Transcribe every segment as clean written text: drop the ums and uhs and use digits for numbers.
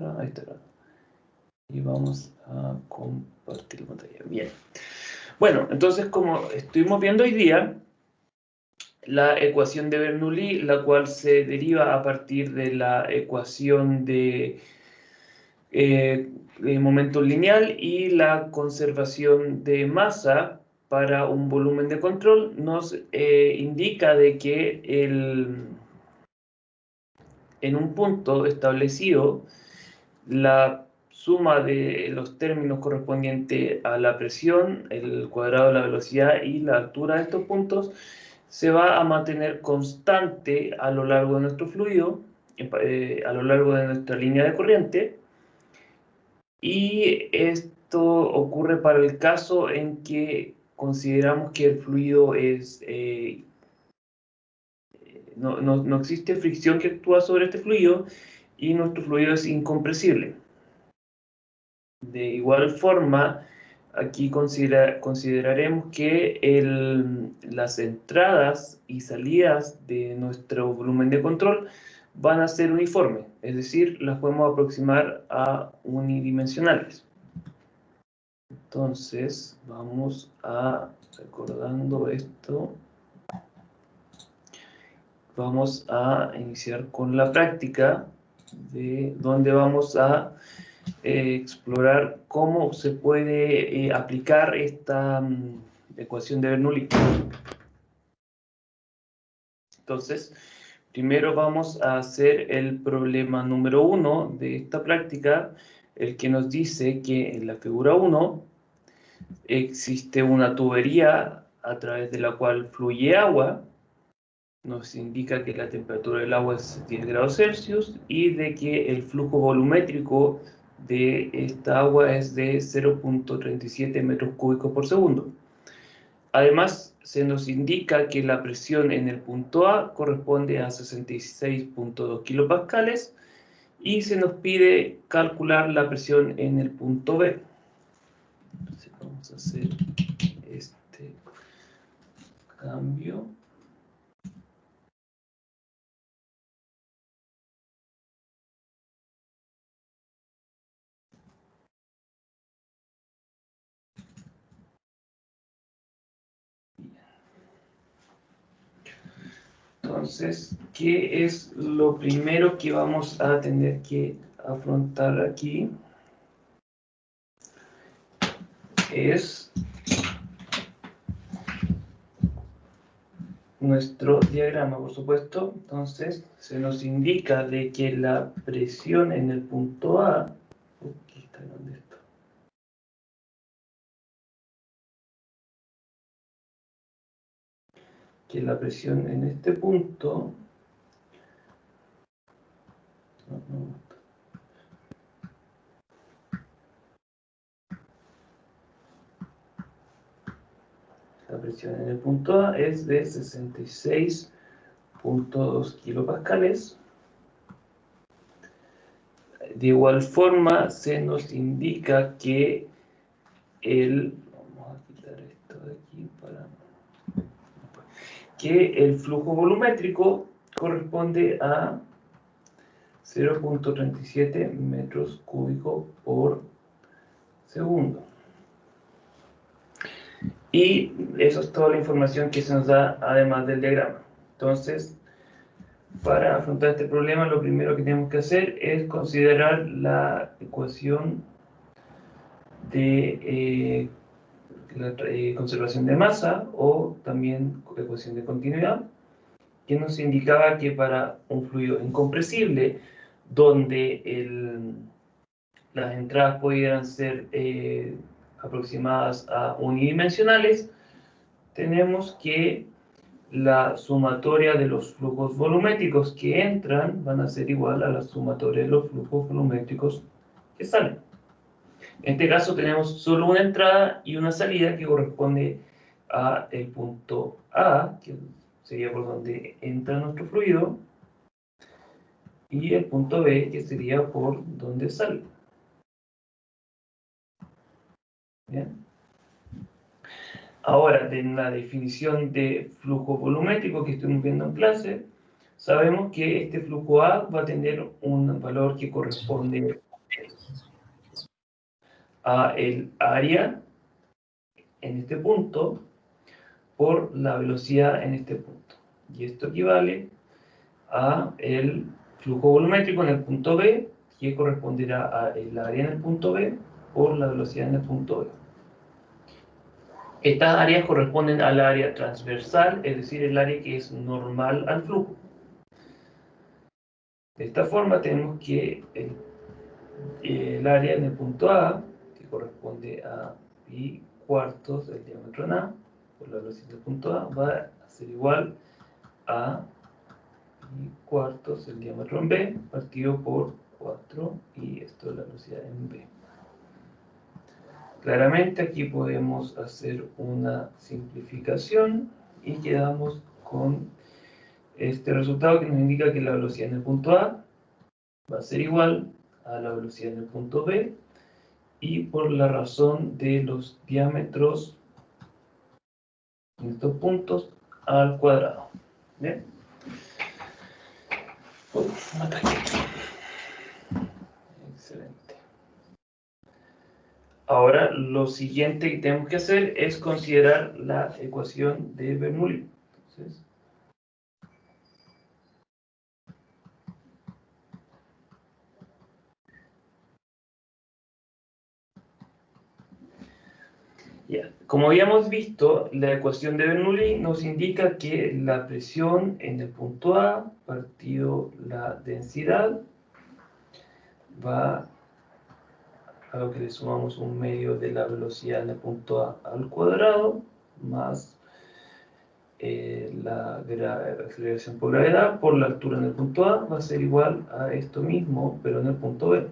Ahí está. Y vamos a compartir pantalla. Bien. Bueno, entonces como estuvimos viendo hoy día, la ecuación de Bernoulli, la cual se deriva a partir de la ecuación de momento lineal y la conservación de masa para un volumen de control, nos indica de que en un punto establecido, la suma de los términos correspondientes a la presión, el cuadrado de la velocidad y la altura de estos puntos se va a mantener constante a lo largo de nuestro fluido, a lo largo de nuestra línea de corriente, y esto ocurre para el caso en que consideramos que el fluido es no existe fricción que actúa sobre este fluido y nuestro fluido es incompresible. De igual forma, aquí consideraremos que las entradas y salidas de nuestro volumen de control van a ser uniformes, es decir, las podemos aproximar a unidimensionales. Entonces, vamos a, recordando esto, vamos a iniciar con la práctica, de donde vamos a explorar cómo se puede aplicar esta ecuación de Bernoulli. Entonces, primero vamos a hacer el problema número 1 de esta práctica, el que nos dice que en la figura 1 existe una tubería a través de la cual fluye agua. Nos indica que la temperatura del agua es 10 grados Celsius y de que el flujo volumétrico de esta agua es de 0.37 metros cúbicos por segundo. Además, se nos indica que la presión en el punto A corresponde a 66.2 kilopascales y se nos pide calcular la presión en el punto B. Entonces vamos a hacer este cambio. Entonces, ¿qué es lo primero que vamos a tener que afrontar aquí? Es nuestro diagrama, por supuesto. Entonces, se nos indica de que la presión en el punto A... Aquí está, ¿dónde está? Que la presión en este punto... La presión en el punto A es de 66.2 kilopascales. De igual forma, se nos indica que vamos a quitar esto de aquí que el flujo volumétrico corresponde a 0.37 metros cúbicos por segundo. Y eso es toda la información que se nos da además del diagrama. Entonces, para afrontar este problema, lo primero que tenemos que hacer es considerar la ecuación de la conservación de masa, o también ecuación de continuidad, que nos indicaba que para un fluido incompresible, donde las entradas pudieran ser aproximadas a unidimensionales, tenemos que la sumatoria de los flujos volumétricos que entran van a ser igual a la sumatoria de los flujos volumétricos que salen. En este caso tenemos solo una entrada y una salida que corresponde a el punto A, que sería por donde entra nuestro fluido, y el punto B, que sería por donde sale. ¿Bien? Ahora, en la definición de flujo volumétrico que estuvimos viendo en clase, sabemos que este flujo A va a tener un valor que corresponde a el área en este punto por la velocidad en este punto. Y esto equivale a el flujo volumétrico en el punto B, que corresponderá a el área en el punto B por la velocidad en el punto B. Estas áreas corresponden al área transversal, es decir, el área que es normal al flujo. De esta forma tenemos que el área en el punto A, que corresponde a pi cuartos del diámetro en A, por la velocidad del punto A, va a ser igual a pi cuartos del diámetro en B, partido por 4, y esto es la velocidad en B. Claramente aquí podemos hacer una simplificación y quedamos con este resultado que nos indica que la velocidad en el punto A va a ser igual a la velocidad en el punto B, y por la razón de los diámetros en estos puntos al cuadrado. ¿Bien? Excelente. Ahora lo siguiente que tenemos que hacer es considerar la ecuación de Bernoulli. Entonces, como habíamos visto, la ecuación de Bernoulli nos indica que la presión en el punto A partido la densidad va a lo que le sumamos un medio de la velocidad en el punto A al cuadrado más la aceleración por gravedad por la altura en el punto A va a ser igual a esto mismo, pero en el punto B.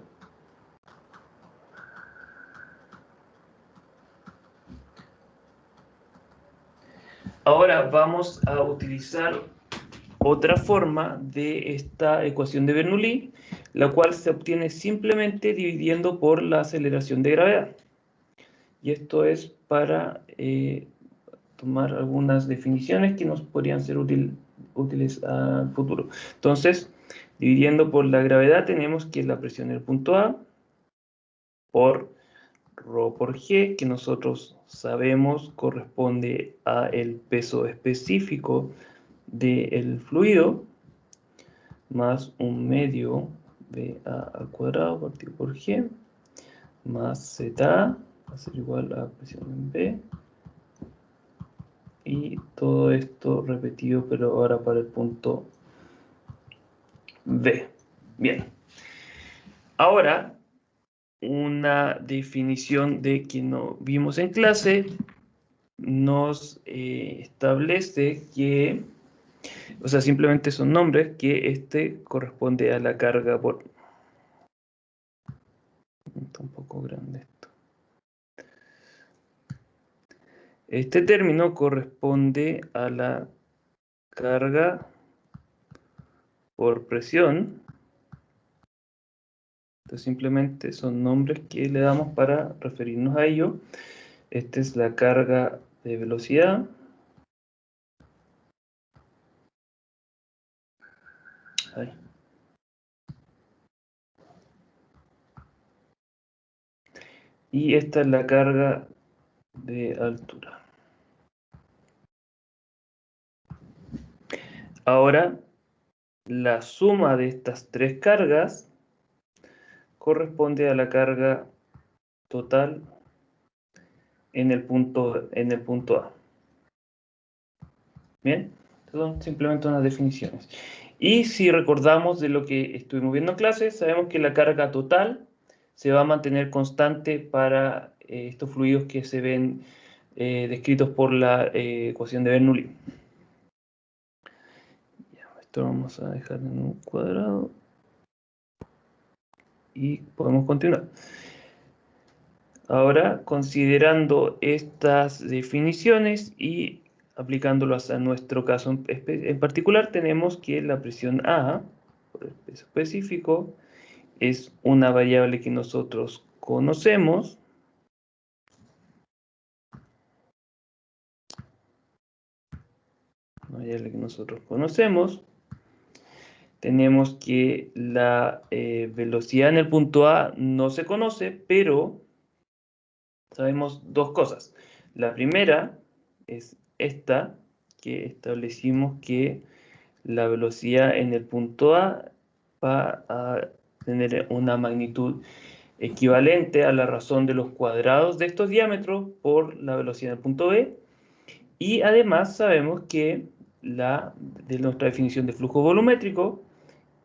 Ahora vamos a utilizar otra forma de esta ecuación de Bernoulli, la cual se obtiene simplemente dividiendo por la aceleración de gravedad. Y esto es para tomar algunas definiciones que nos podrían ser útiles al futuro. Entonces, dividiendo por la gravedad, tenemos que la presión en el punto A por ρ por g, que nosotros sabemos corresponde a el peso específico del fluido, más un medio de A al cuadrado partido por G, más ZA, va a ser igual a presión en B, y todo esto repetido, pero ahora para el punto B. Bien. Ahora, una definición de que no vimos en clase nos establece que, o sea, simplemente son nombres, que este corresponde a la carga por... Está un poco grande esto. Este término corresponde a la carga por presión. Entonces simplemente son nombres que le damos para referirnos a ello. Esta es la carga de velocidad. Ahí. Y esta es la carga de altura. Ahora, la suma de estas tres cargas corresponde a la carga total en el punto A. Bien, son simplemente unas definiciones. Y si recordamos de lo que estuvimos viendo en clase, sabemos que la carga total se va a mantener constante para estos fluidos que se ven descritos por la ecuación de Bernoulli. Esto lo vamos a dejar en un cuadrado y podemos continuar. Ahora, considerando estas definiciones y aplicándolas a nuestro caso en particular, tenemos que la presión A, por el peso específico, es una variable que nosotros conocemos. Una variable que nosotros conocemos. tenemos que la velocidad en el punto A no se conoce, pero sabemos dos cosas. La primera es esta, que establecimos que la velocidad en el punto A va a tener una magnitud equivalente a la razón de los cuadrados de estos diámetros por la velocidad en el punto B. Y además sabemos que de nuestra definición de flujo volumétrico,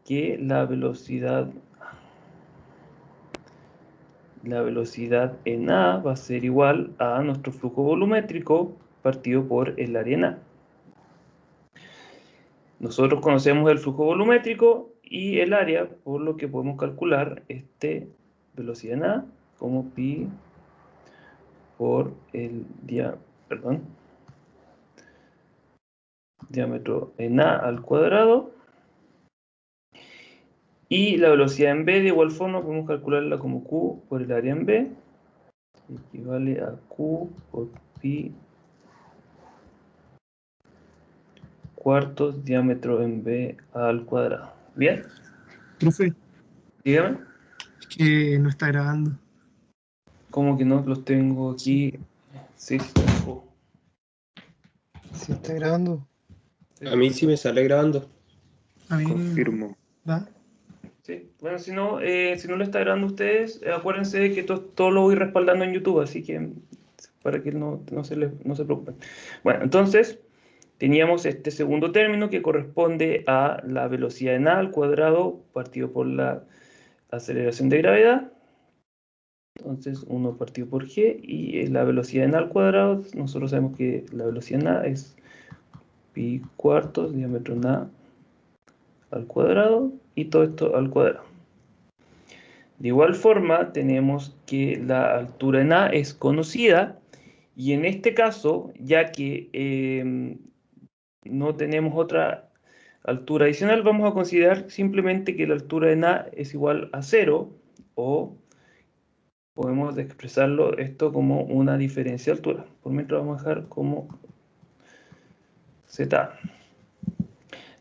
que la velocidad en A va a ser igual a nuestro flujo volumétrico partido por el área en A. Nosotros conocemos el flujo volumétrico y el área, por lo que podemos calcular velocidad en A como pi por el diámetro en A al cuadrado. Y la velocidad en B, de igual forma, podemos calcularla como Q por el área en B. Equivale a Q por pi cuartos diámetro en B al cuadrado. ¿Bien? Profe, Dígame. es que no está grabando. ¿Cómo que no? Los tengo aquí. Sí, tengo. Sí está grabando. A mí sí me sale grabando. A mí Confirmo. ¿va? Sí. Bueno, si no lo está grabando ustedes, acuérdense de que todo lo voy respaldando en YouTube, así que para que no se preocupen. Bueno, entonces teníamos este segundo término que corresponde a la velocidad en A al cuadrado partido por la aceleración de gravedad. Entonces 1 partido por g, y la velocidad en A al cuadrado, nosotros sabemos que la velocidad en A es pi cuartos diámetro en A al cuadrado, y todo esto al cuadrado. De igual forma, tenemos que la altura en A es conocida, y en este caso, ya que no tenemos otra altura adicional, vamos a considerar simplemente que la altura en A es igual a 0, o podemos expresarlo esto como una diferencia de altura. Por mientras vamos a dejar como Z.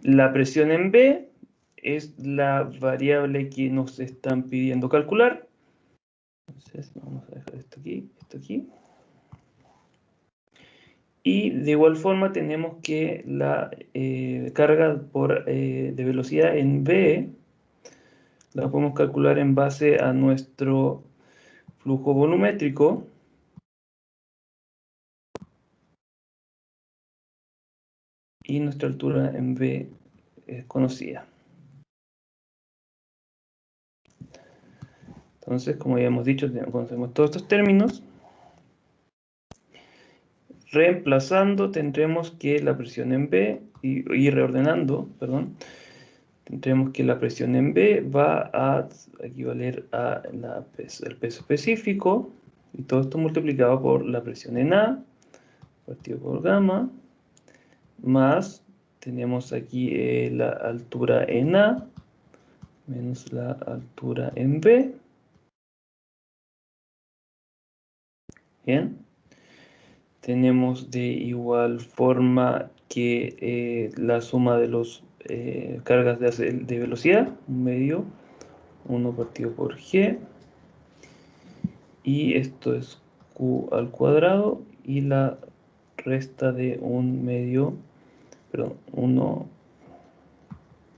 La presión en B es la variable que nos están pidiendo calcular. Entonces vamos a dejar esto aquí. Y de igual forma tenemos que la carga de velocidad en B la podemos calcular en base a nuestro flujo volumétrico. Y nuestra altura en B es conocida. Entonces, como ya hemos dicho, conocemos todos estos términos. Reemplazando, tendremos que la presión en B, y reordenando, perdón, tendremos que la presión en B va a equivaler a el peso específico, y todo esto multiplicado por la presión en A, partido por gamma, más, tenemos aquí la altura en A, menos la altura en B. Bien. Tenemos de igual forma que la suma de las cargas de velocidad, un medio, 1 partido por g, y esto es q al cuadrado, y la resta de 1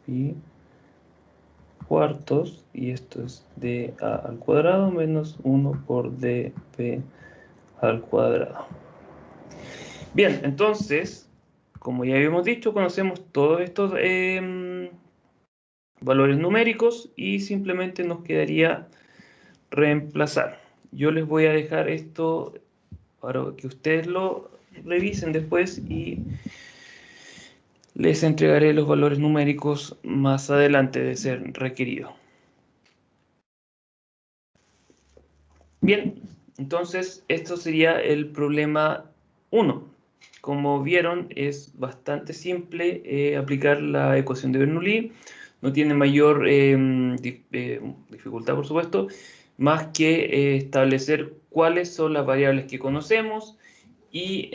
pi cuartos, y esto es dA al cuadrado menos 1 por dp al cuadrado. Bien, entonces, como ya habíamos dicho, conocemos todos estos valores numéricos, y simplemente nos quedaría reemplazar. Yo les voy a dejar esto para que ustedes lo revisen después, y les entregaré los valores numéricos más adelante de ser requerido. Bien, entonces esto sería el problema 1. Como vieron, es bastante simple aplicar la ecuación de Bernoulli. No tiene mayor dificultad, por supuesto, más que establecer cuáles son las variables que conocemos, y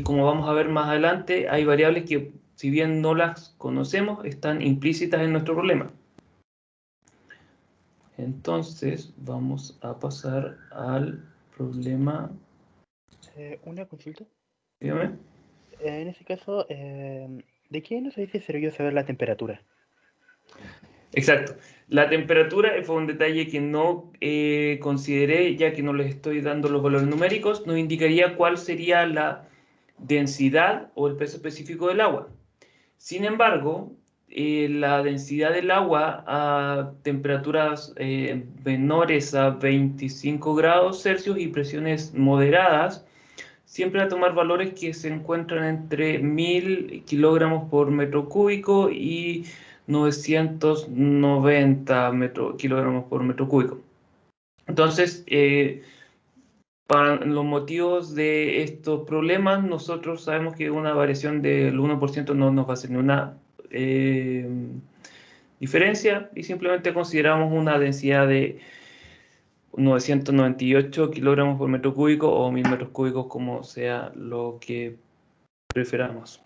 como vamos a ver más adelante, hay variables que si bien no las conocemos, están implícitas en nuestro problema. Entonces, vamos a pasar al problema. Una consulta. Dígame. En ese caso, ¿de qué nos dice servicio saber la temperatura? Exacto. La temperatura fue un detalle que no consideré, ya que no les estoy dando los valores numéricos, nos indicaría cuál sería la densidad o el peso específico del agua. Sin embargo, la densidad del agua a temperaturas menores a 25 grados Celsius y presiones moderadas siempre va a tomar valores que se encuentran entre 1000 kilogramos por metro cúbico y 990 kilogramos por metro cúbico. Entonces, para los motivos de estos problemas, nosotros sabemos que una variación del 1% no nos va a hacer ninguna diferencia y simplemente consideramos una densidad de 998 kilogramos por metro cúbico o 1000 metros cúbicos, como sea lo que prefiramos.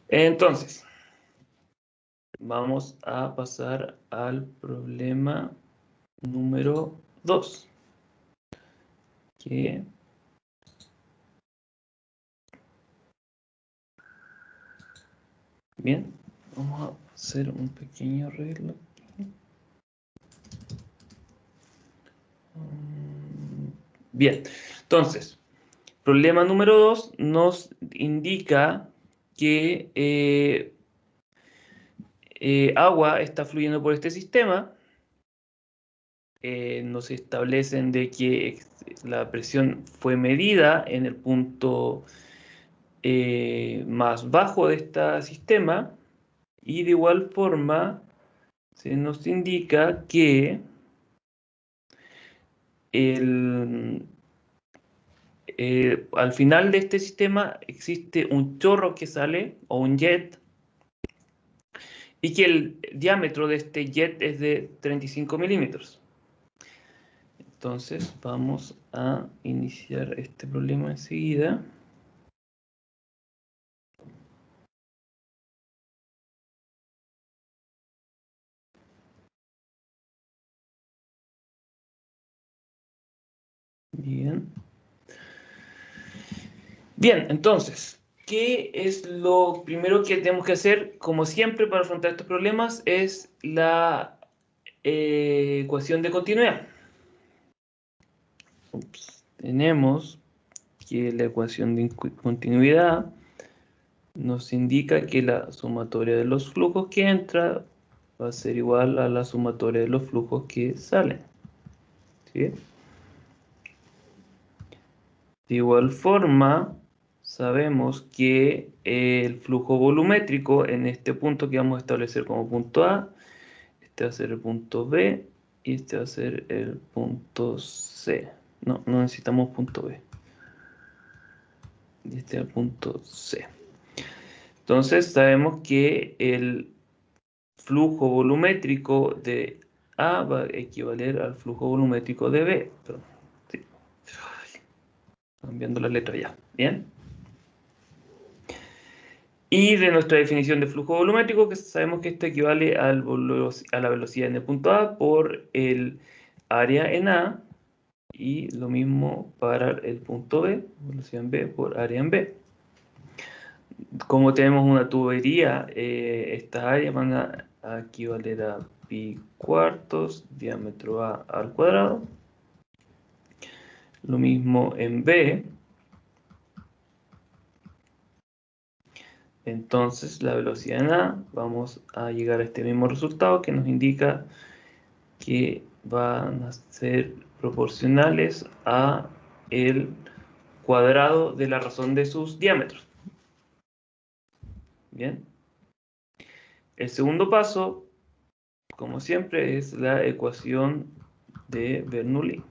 Entonces, vamos a pasar al problema número 2. Bien, vamos a hacer un pequeño arreglo aquí. Bien, entonces, problema número 2 nos indica que agua está fluyendo por este sistema. Nos establecen de que la presión fue medida en el punto más bajo de este sistema y de igual forma se nos indica que al final de este sistema existe un chorro que sale o un jet y que el diámetro de este jet es de 35 milímetros. Entonces vamos a iniciar este problema enseguida. Bien. Bien, entonces, ¿qué es lo primero que tenemos que hacer? Como siempre, para afrontar estos problemas, es la ecuación de continuidad. Tenemos que la ecuación de continuidad nos indica que la sumatoria de los flujos que entra va a ser igual a la sumatoria de los flujos que salen. ¿Sí? De igual forma, sabemos que el flujo volumétrico en este punto que vamos a establecer como punto A, este va a ser el punto B y este va a ser el punto C. No necesitamos punto B. Y este es el punto C. Entonces sabemos que el flujo volumétrico de A va a equivaler al flujo volumétrico de B. Perdón, sí. Cambiando la letra ya. ¿Bien? Y de nuestra definición de flujo volumétrico, que sabemos que esto equivale a la velocidad en el punto A por el área en A, y lo mismo para el punto B, velocidad en B por área en B. Como tenemos una tubería, estas áreas van a equivaler a pi cuartos, diámetro A al cuadrado. Lo mismo en B. Entonces, la velocidad en A, vamos a llegar a este mismo resultado que nos indica que van a ser proporcionales a el cuadrado de la razón de sus diámetros. Bien. El segundo paso, como siempre, es la ecuación de Bernoulli.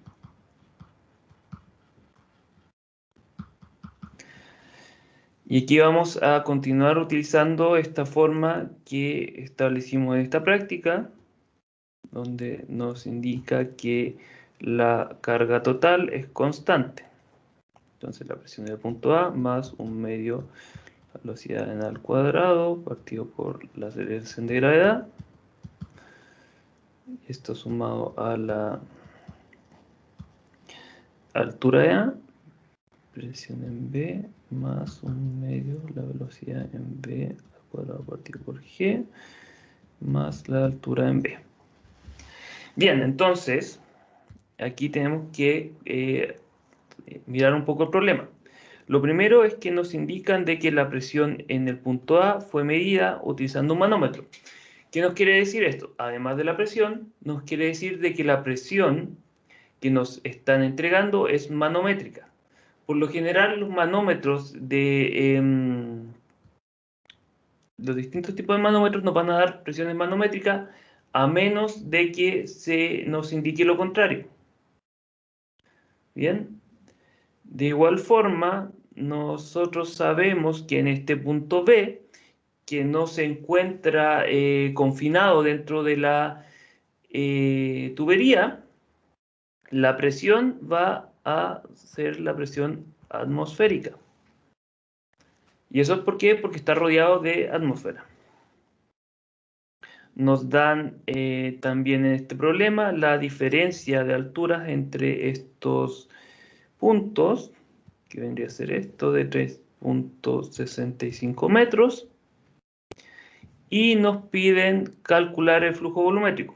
Y aquí vamos a continuar utilizando esta forma que establecimos en esta práctica, donde nos indica que la carga total es constante. Entonces la presión del punto A más 1/2 la velocidad n al cuadrado partido por la aceleración de gravedad. Esto sumado a la altura de A, presión en B, más 1/2 la velocidad en B al cuadrado partido por G, más la altura en B. Bien, entonces, aquí tenemos que mirar un poco el problema. Lo primero es que nos indican de que la presión en el punto A fue medida utilizando un manómetro. ¿Qué nos quiere decir esto? Además de la presión, nos quiere decir de que la presión que nos están entregando es manométrica. Por lo general, los manómetros de los distintos tipos de manómetros nos van a dar presiones manométricas a menos de que se nos indique lo contrario. Bien. De igual forma, nosotros sabemos que en este punto B, que no se encuentra confinado dentro de la tubería, la presión va a ser la presión atmosférica. ¿Y eso es por qué? Porque está rodeado de atmósfera. Nos dan también en este problema la diferencia de alturas entre estos puntos, que vendría a ser esto de 3.65 metros, y nos piden calcular el flujo volumétrico,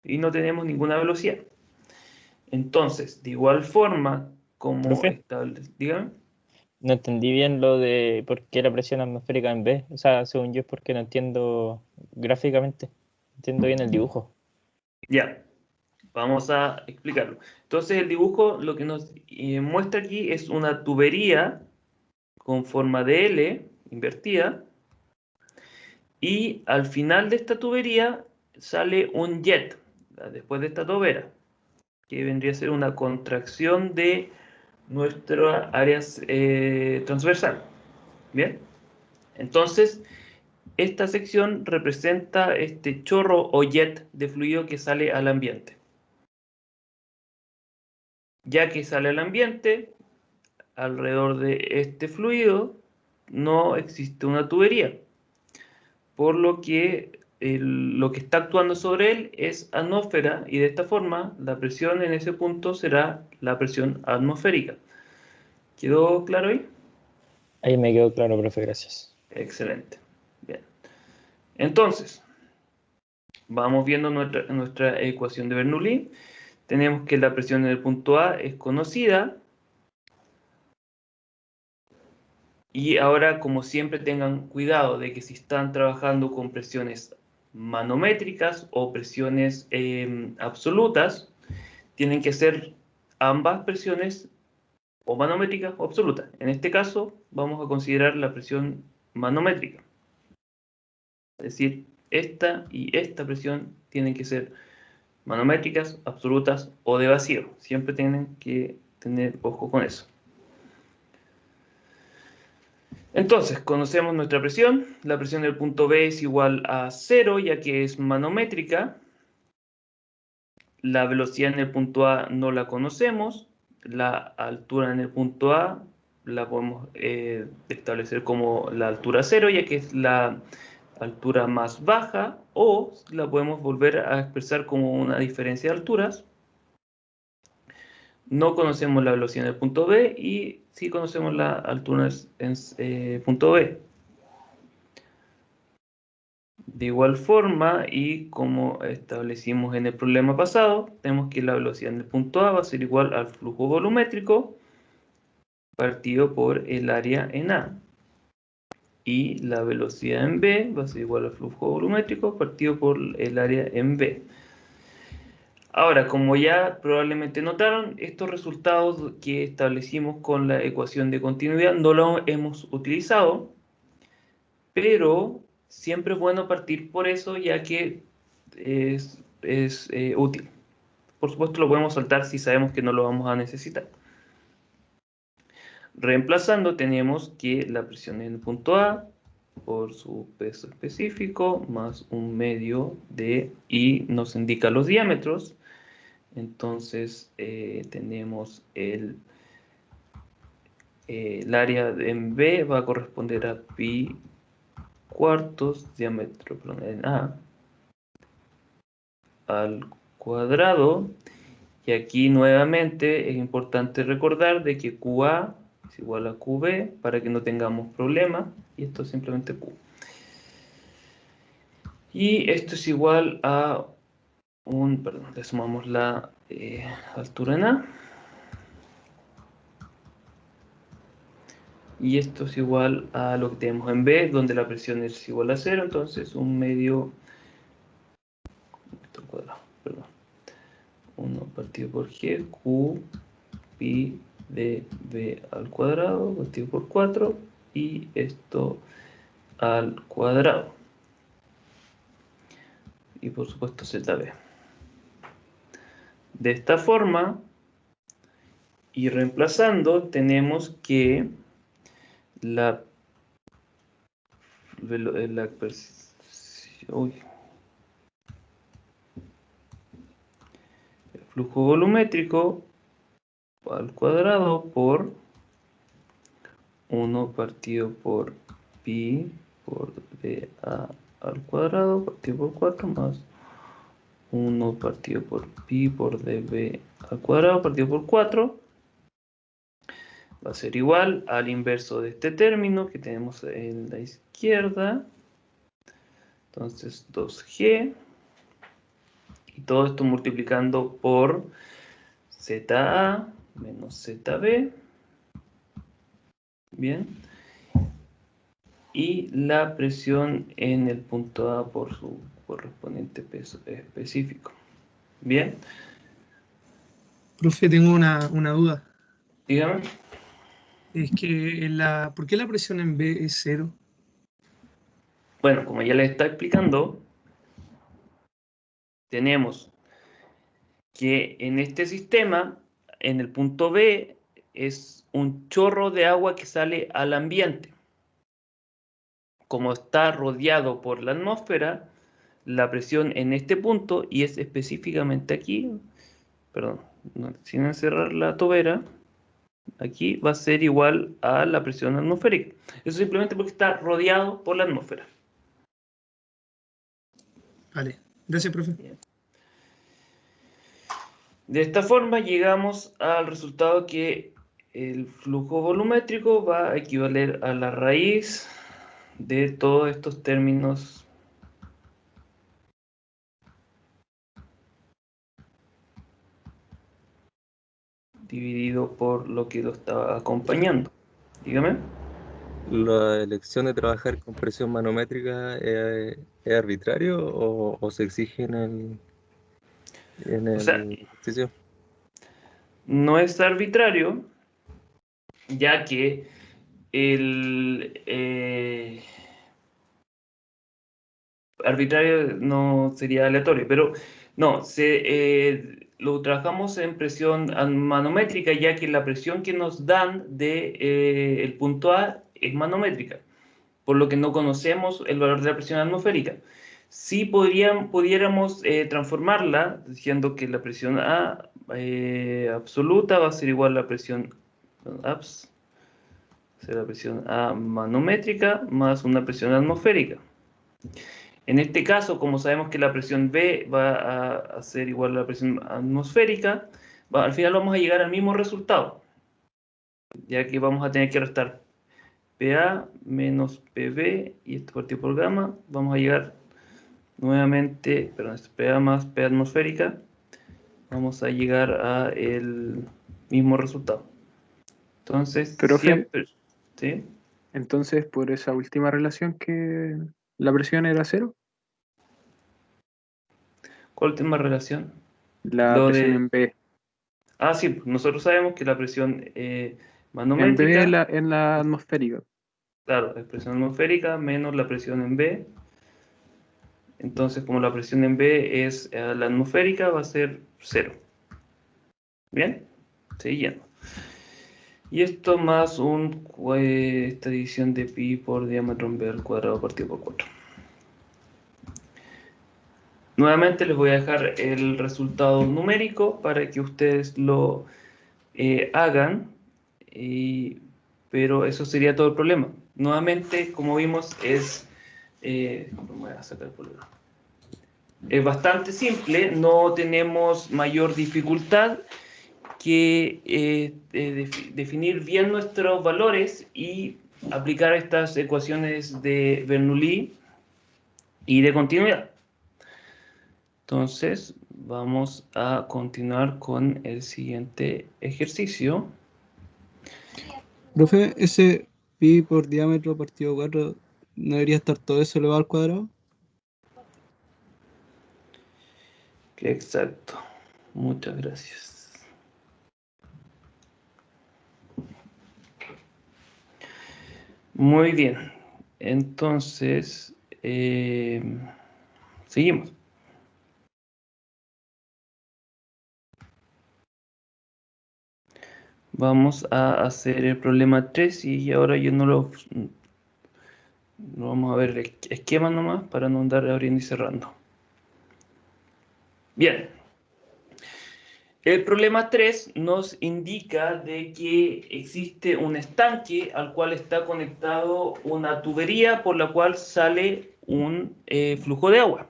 y no tenemos ninguna velocidad. Entonces, de igual forma, como ¿Profe? dígame. No entendí bien lo de por qué la presión atmosférica en B. O sea, según yo es porque no entiendo gráficamente. Entiendo bien el dibujo. Ya, vamos a explicarlo. Entonces, el dibujo lo que nos muestra aquí es una tubería con forma de L invertida, y al final de esta tubería sale un jet, después de esta tobera, que vendría a ser una contracción de nuestra área transversal. Bien, entonces esta sección representa este chorro o jet de fluido que sale al ambiente. Ya que sale al ambiente, alrededor de este fluido no existe una tubería, por lo que lo que está actuando sobre él es atmósfera, y de esta forma la presión en ese punto será la presión atmosférica. ¿Quedó claro ahí? Ahí me quedó claro, profe, gracias. Excelente. Bien. Entonces, vamos viendo nuestra ecuación de Bernoulli. Tenemos que la presión en el punto A es conocida. Y ahora, como siempre, tengan cuidado de que si están trabajando con presiones manométricas o presiones absolutas, tienen que ser ambas presiones o manométricas o absolutas. En este caso, vamos a considerar la presión manométrica. Es decir, esta y esta presión tienen que ser manométricas, absolutas o de vacío. Siempre tienen que tener ojo con eso. Entonces, conocemos nuestra presión. La presión del punto B es igual a 0, ya que es manométrica. La velocidad en el punto A no la conocemos. La altura en el punto A la podemos establecer como la altura 0, ya que es la altura más baja, o la podemos volver a expresar como una diferencia de alturas. No conocemos la velocidad en el punto B y sí conocemos la altura en punto B. De igual forma, y como establecimos en el problema pasado, tenemos que la velocidad en el punto A va a ser igual al flujo volumétrico partido por el área en A. Y la velocidad en B va a ser igual al flujo volumétrico partido por el área en B. Ahora, como ya probablemente notaron, estos resultados que establecimos con la ecuación de continuidad no los hemos utilizado, pero siempre es bueno partir por eso, ya que es útil. Por supuesto, lo podemos saltar si sabemos que no lo vamos a necesitar. Reemplazando, tenemos que la presión en el punto A por su peso específico más 1/2 de, y nos indica los diámetros. Entonces tenemos el el área en B va a corresponder a pi cuartos diámetro en A al cuadrado. Y aquí nuevamente es importante recordar de que QA es igual a QB para que no tengamos problemas. Y esto es simplemente Q. Y esto es igual a perdón, le sumamos la altura en A. Y esto es igual a lo que tenemos en B, donde la presión es igual a 0. Entonces, un medio metro cuadrado, perdón. 1 partido por G, Q, pi de B al cuadrado, partido por 4. Y esto al cuadrado. Y por supuesto ZB. De esta forma, y reemplazando, tenemos que el flujo volumétrico al cuadrado por 1 partido por pi por dA al cuadrado partido por 4 más 1 partido por pi por dB al cuadrado partido por 4 va a ser igual al inverso de este término que tenemos en la izquierda. Entonces 2G y todo esto multiplicando por ZA menos ZB. Bien. Y la presión en el punto A por su correspondiente peso específico. Bien. Profe, tengo una duda. Dígame. Es que ¿por qué la presión en B es 0? Bueno, como ya les está explicando, tenemos que en este sistema, en el punto B, es un chorro de agua que sale al ambiente. Como está rodeado por la atmósfera, la presión en este punto, y es específicamente aquí, perdón, sin encerrar la tobera, aquí va a ser igual a la presión atmosférica. Eso simplemente porque está rodeado por la atmósfera. Vale, gracias, profe. Bien. De esta forma llegamos al resultado que el flujo volumétrico va a equivaler a la raíz de todos estos términos dividido por lo que lo estaba acompañando. Dígame. ¿La elección de trabajar con presión manométrica es arbitrario o se exige en O sea, el ejercicio? no es arbitrario, ya que el arbitrario no sería aleatorio, pero no, lo trabajamos en presión manométrica, ya que la presión que nos dan de el punto A es manométrica, por lo que no conocemos el valor de la presión atmosférica. Sí pudiéramos transformarla diciendo que la presión A absoluta va a ser igual a la presión ABS, será la presión A manométrica más una presión atmosférica. En este caso, como sabemos que la presión B va a ser igual a la presión atmosférica, al final vamos a llegar al mismo resultado, ya que vamos a tener que restar PA menos PB y esto partido por gamma, vamos a llegar nuevamente, perdón, esto PA más P atmosférica, vamos a llegar a el mismo resultado. Entonces, Profe, siempre, ¿sí? entonces por esa última relación que la presión era 0, ¿Cuál última relación? la Lo presión de... en B. Ah, sí, nosotros sabemos que la presión En B manométrica, en la atmosférica. claro, es presión atmosférica menos la presión en B. Entonces, como la presión en B es la atmosférica, va a ser 0. ¿Bien? Siguiendo. Y esto más esta división de pi por diámetro en B al cuadrado partido por 4. Nuevamente les voy a dejar el resultado numérico para que ustedes lo hagan. Y pero eso sería todo el problema. Nuevamente, como vimos, voy a sacar el problema. Es bastante simple, no tenemos mayor dificultad que definir bien nuestros valores y aplicar estas ecuaciones de Bernoulli y de continuidad. Entonces, vamos a continuar con el siguiente ejercicio. Profe, ese pi por diámetro partido 4, ¿no debería estar todo eso elevado al cuadrado? Exacto. Muchas gracias. Muy bien. Entonces, seguimos. Vamos a hacer el problema 3 y ahora yo no lo vamos a ver el esquema nomás para no andar abriendo y cerrando. Bien. El problema 3 nos indica de que existe un estanque al cual está conectado una tubería por la cual sale un flujo de agua.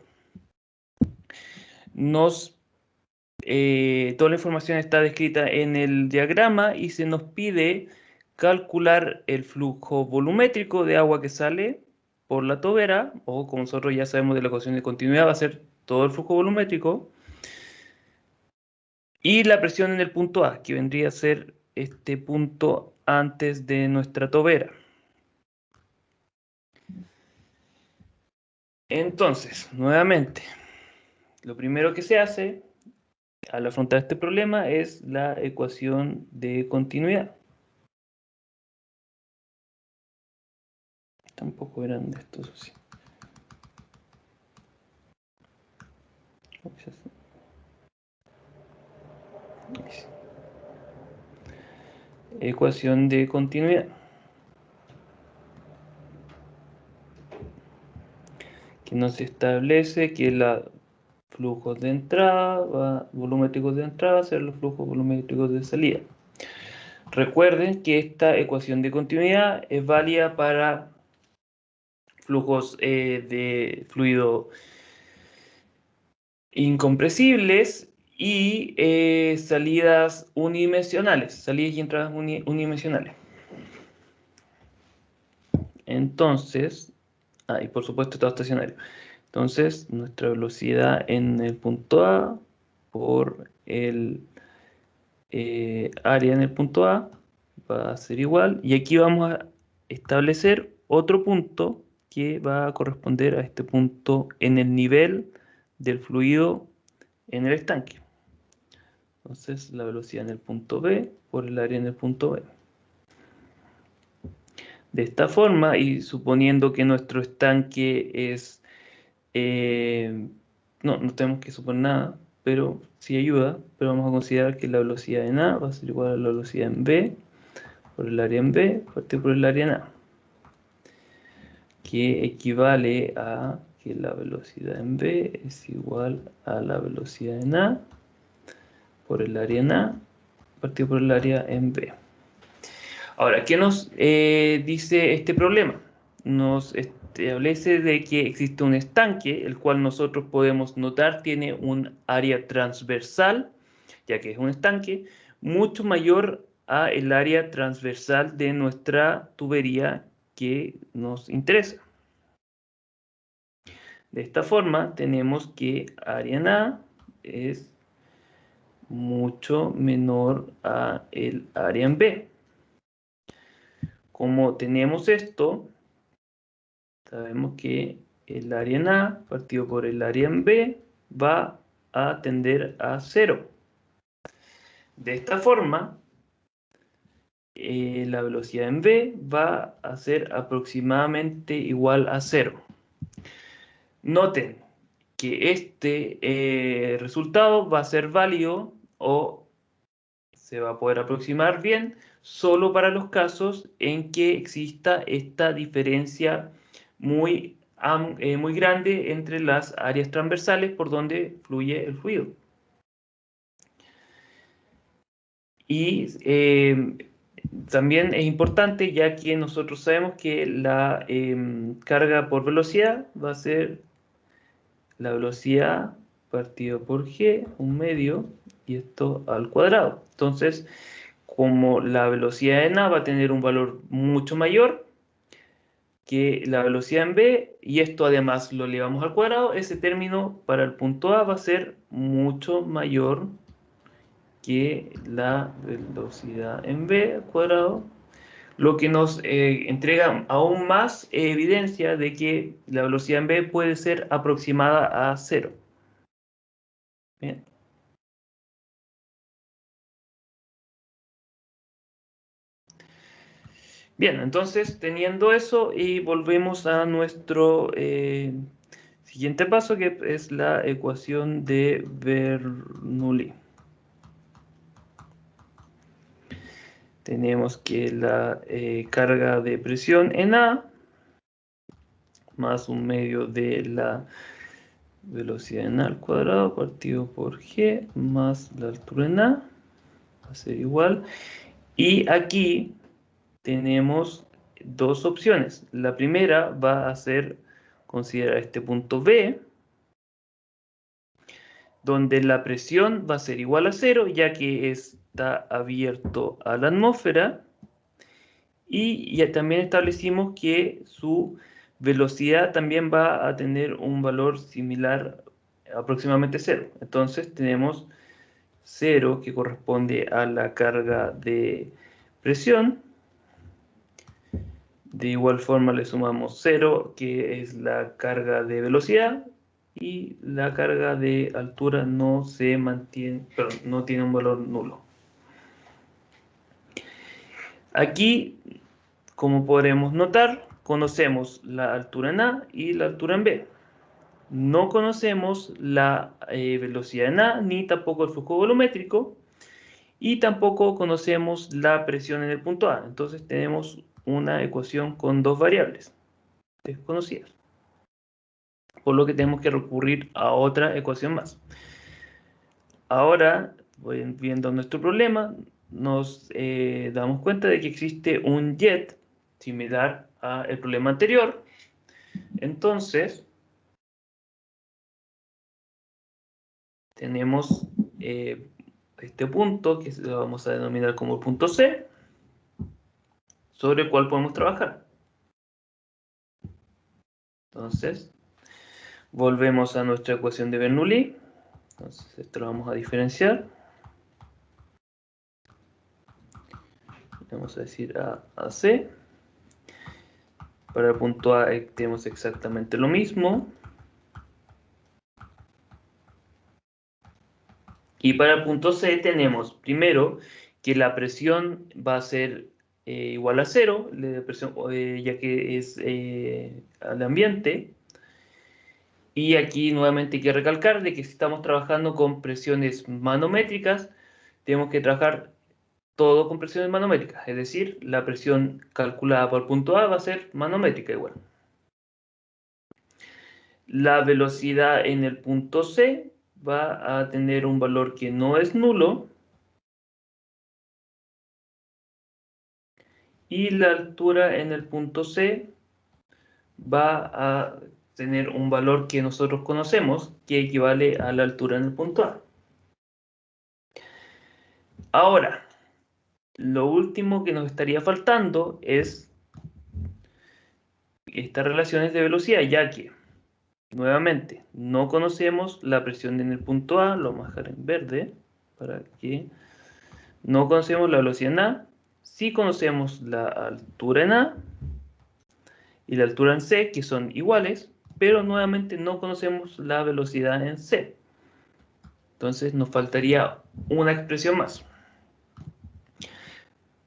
Toda la información está descrita en el diagrama y se nos pide calcular el flujo volumétrico de agua que sale por la tobera, o como nosotros ya sabemos de la ecuación de continuidad, va a ser todo el flujo volumétrico, y la presión en el punto A, que vendría a ser este punto antes de nuestra tobera. Entonces, nuevamente, lo primero que se hace al afrontar este problema es la ecuación de continuidad. Tampoco eran de estos así. Ecuación de continuidad. Que nos establece que los flujos de entrada, volumétricos de entrada, ser los flujos volumétricos de salida. Recuerden que esta ecuación de continuidad es válida para flujos de fluido incompresibles y salidas unidimensionales, salidas y entradas unidimensionales. Entonces, y por supuesto todo estacionario. Entonces, nuestra velocidad en el punto A por el área en el punto A va a ser igual. Y aquí vamos a establecer otro punto que va a corresponder a este punto en el nivel del fluido en el estanque. Entonces, la velocidad en el punto B por el área en el punto B. De esta forma, y suponiendo que nuestro estanque es... no tenemos que suponer nada, pero sí ayuda, pero vamos a considerar que la velocidad en A va a ser igual a la velocidad en B por el área en B partido por el área en A, que equivale a que la velocidad en B es igual a la velocidad en A por el área en A partido por el área en B. Ahora, ¿qué nos dice este problema? Nos establece de que existe un estanque, el cual nosotros podemos notar tiene un área transversal, ya que es un estanque, mucho mayor a el área transversal de nuestra tubería que nos interesa. De esta forma, tenemos que área en A es mucho menor a el área en B. Como tenemos esto, sabemos que el área en A partido por el área en B va a tender a 0. De esta forma, la velocidad en B va a ser aproximadamente igual a 0. Noten que este resultado va a ser válido o se va a poder aproximar bien solo para los casos en que exista esta diferencia muy grande entre las áreas transversales por donde fluye el fluido. Y También es importante, ya que nosotros sabemos que la carga por velocidad va a ser la velocidad partido por g, un medio, y esto al cuadrado. Entonces, como la velocidad en A va a tener un valor mucho mayor que la velocidad en B, y esto además lo elevamos al cuadrado, ese término para el punto A va a ser mucho mayor que la velocidad en B al cuadrado, lo que nos entrega aún más evidencia de que la velocidad en B puede ser aproximada a 0. Bien. Bien, entonces teniendo eso, y volvemos a nuestro siguiente paso, que es la ecuación de Bernoulli. Tenemos que la carga de presión en A más un medio de la velocidad en A al cuadrado partido por G más la altura en A va a ser igual. Y aquí tenemos dos opciones. La primera va a ser considerar este punto B, donde la presión va a ser igual a 0, ya que está abierto a la atmósfera, y ya también establecimos que su velocidad también va a tener un valor similar, aproximadamente 0. Entonces tenemos 0, que corresponde a la carga de presión. De igual forma le sumamos 0, que es la carga de velocidad, y la carga de altura no se mantiene, perdón, no tiene un valor nulo. Aquí, como podremos notar, conocemos la altura en A y la altura en B. No conocemos la velocidad en A, ni tampoco el flujo volumétrico, y tampoco conocemos la presión en el punto A. Entonces tenemos una ecuación con dos variables desconocidas, por lo que tenemos que recurrir a otra ecuación más. Ahora, viendo nuestro problema, nos damos cuenta de que existe un jet similar al problema anterior. Entonces, tenemos este punto, que lo vamos a denominar como el punto C, sobre el cual podemos trabajar. Entonces, volvemos a nuestra ecuación de Bernoulli. Entonces, esto lo vamos a diferenciar. Vamos a decir a C. Para el punto A tenemos exactamente lo mismo. Y para el punto C tenemos, primero, que la presión va a ser igual a 0, la presión, ya que es al ambiente. Y aquí nuevamente hay que recalcar de que si estamos trabajando con presiones manométricas, tenemos que trabajar todo con presiones manométricas, es decir, la presión calculada por el punto A va a ser manométrica igual. La velocidad en el punto C va a tener un valor que no es nulo, y la altura en el punto C va a tener un valor que nosotros conocemos, que equivale a la altura en el punto A. Ahora, lo último que nos estaría faltando es estas relaciones de velocidad, ya que, nuevamente, no conocemos la presión en el punto A, lo vamos a dejar en verde, para que no conocemos la velocidad en A, sí conocemos la altura en A y la altura en C, que son iguales, pero nuevamente no conocemos la velocidad en C. Entonces nos faltaría una expresión más.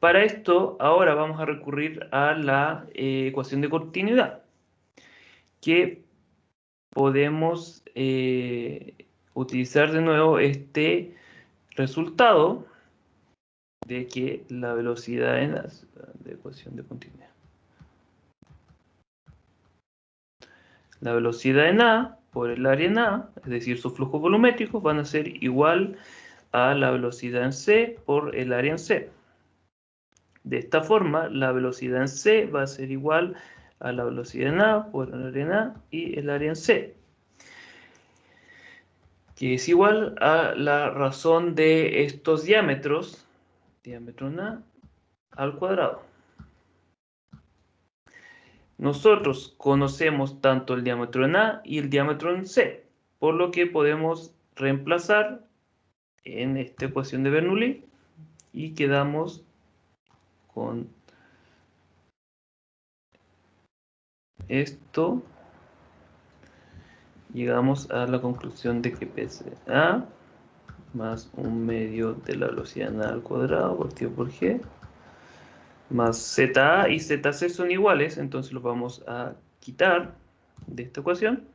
Para esto, ahora vamos a recurrir a la ecuación de continuidad, que podemos utilizar de nuevo este resultado de que la velocidad en la ecuación de continuidad. La velocidad en A por el área en A, es decir, sus flujos volumétricos, van a ser igual a la velocidad en C por el área en C. De esta forma, la velocidad en C va a ser igual a la velocidad en A por el área en A y el área en C, que es igual a la razón de estos diámetros, diámetro en A, al cuadrado. Nosotros conocemos tanto el diámetro en A y el diámetro en C, por lo que podemos reemplazar en esta ecuación de Bernoulli y quedamos con esto. Llegamos a la conclusión de que PCA más 1/2 de la velocidad en A al cuadrado partido por G más ZA y ZC son iguales, entonces los vamos a quitar de esta ecuación,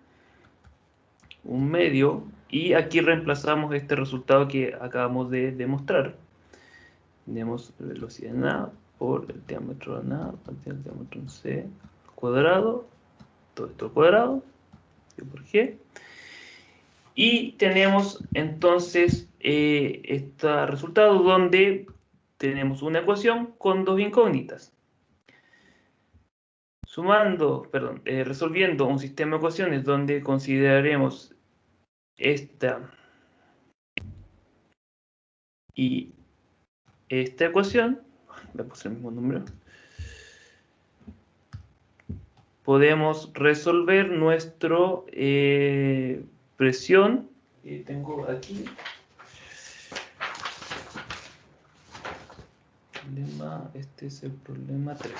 1/2, y aquí reemplazamos este resultado que acabamos de demostrar. Tenemos velocidad en A por el diámetro en A partido del diámetro en C al cuadrado, todo esto al cuadrado, por G. Y tenemos entonces este resultado donde tenemos una ecuación con dos incógnitas. Resolviendo un sistema de ecuaciones donde consideraremos esta y esta ecuación, le puse el mismo número, podemos resolver nuestro presión que tengo aquí. Este es el problema 3.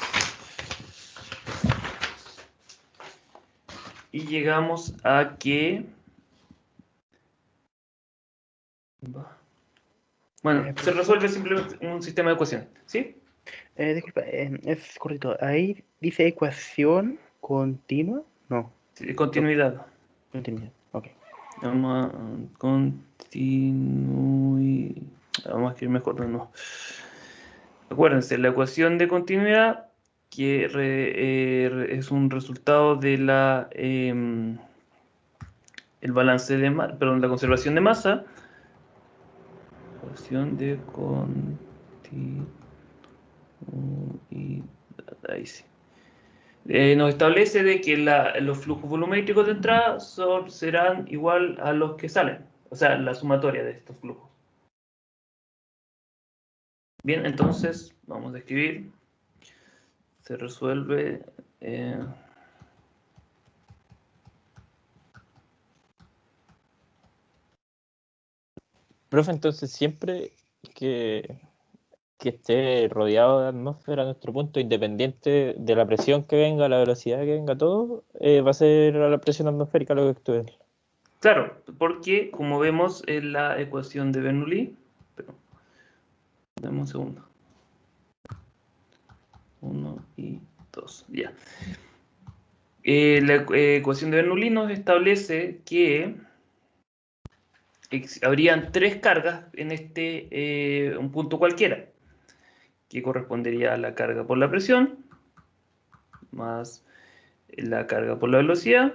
Y llegamos a que... Bueno, se resuelve simplemente un sistema de ecuaciones, ¿sí? Disculpa, es correcto. Ahí dice ecuación continua. No, Sí, continuidad. continuidad. Ok. Vamos a Vamos a escribir mejor de nuevo. Acuérdense, la ecuación de continuidad que es un resultado de la el balance de la conservación de masa. Ecuación de continuidad. Ahí sí. Nos establece de que los flujos volumétricos de entrada serán igual a los que salen, o sea, la sumatoria de estos flujos. Bien, entonces vamos a escribir. Se resuelve. Profe, entonces siempre que esté rodeado de atmósfera nuestro punto, independiente de la presión que venga, la velocidad que venga, todo, va a ser a la presión atmosférica lo que actúe. Claro, porque como vemos en la ecuación de Bernoulli, dame un segundo. 1 y 2, ya. La ecuación de Bernoulli nos establece que habrían tres cargas en un punto cualquiera, que correspondería a la carga por la presión, más la carga por la velocidad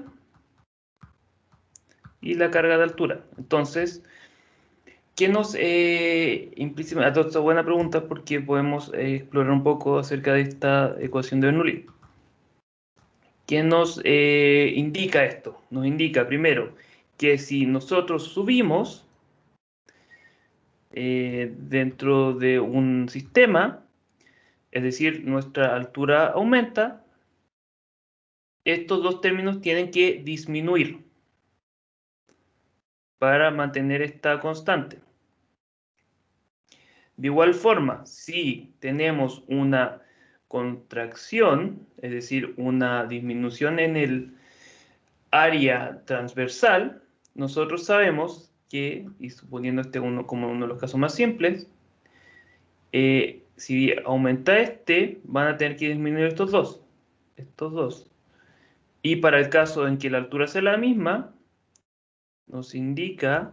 y la carga de altura. Entonces, ¿qué nos implica? Esta buena pregunta porque podemos explorar un poco acerca de esta ecuación de Bernoulli. ¿Qué nos indica esto? Nos indica primero que si nosotros subimos dentro de un sistema, es decir, nuestra altura aumenta, estos dos términos tienen que disminuir para mantener esta constante. De igual forma, si tenemos una contracción, es decir, una disminución en el área transversal, nosotros sabemos que, y suponiendo este como uno de los casos más simples, si aumenta van a tener que disminuir estos dos. Y para el caso en que la altura sea la misma, nos indica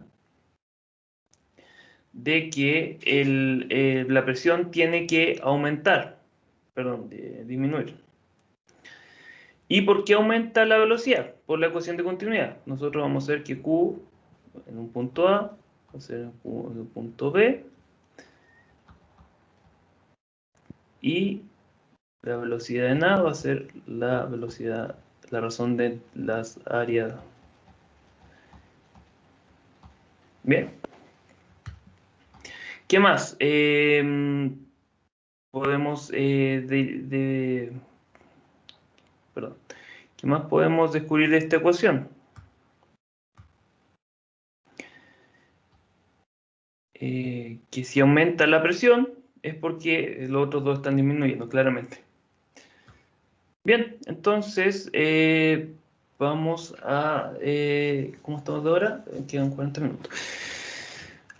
de que la presión tiene que disminuir. ¿Y por qué aumenta la velocidad? Por la ecuación de continuidad. Nosotros vamos a ver que Q en un punto A va a ser Q en un punto B. y la velocidad en A va a ser la velocidad, la razón de las áreas. Bien. ¿Qué más? Podemos perdón. ¿Qué más podemos descubrir de esta ecuación? Que si aumenta la presión es porque los otros dos están disminuyendo, claramente. Bien, entonces vamos a... ¿cómo estamos de hora? Quedan 40 minutos.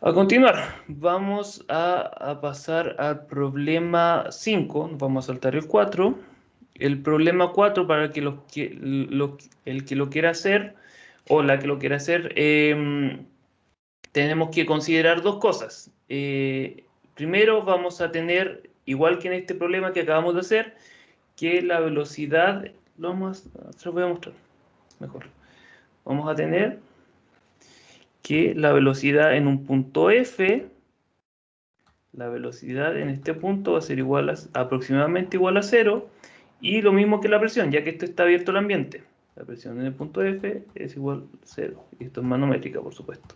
A continuar, vamos a pasar al problema 5, vamos a saltar el 4. El problema 4, para que el que lo quiera hacer, o la que lo quiera hacer, tenemos que considerar dos cosas. Primero vamos a tener, igual que en este problema que acabamos de hacer, que la velocidad, se lo voy a mostrar mejor. Vamos a tener que la velocidad en un punto F, la velocidad en este punto va a ser aproximadamente igual a 0, y lo mismo que la presión, ya que esto está abierto al ambiente. La presión en el punto F es igual a 0, y esto es manométrica, por supuesto.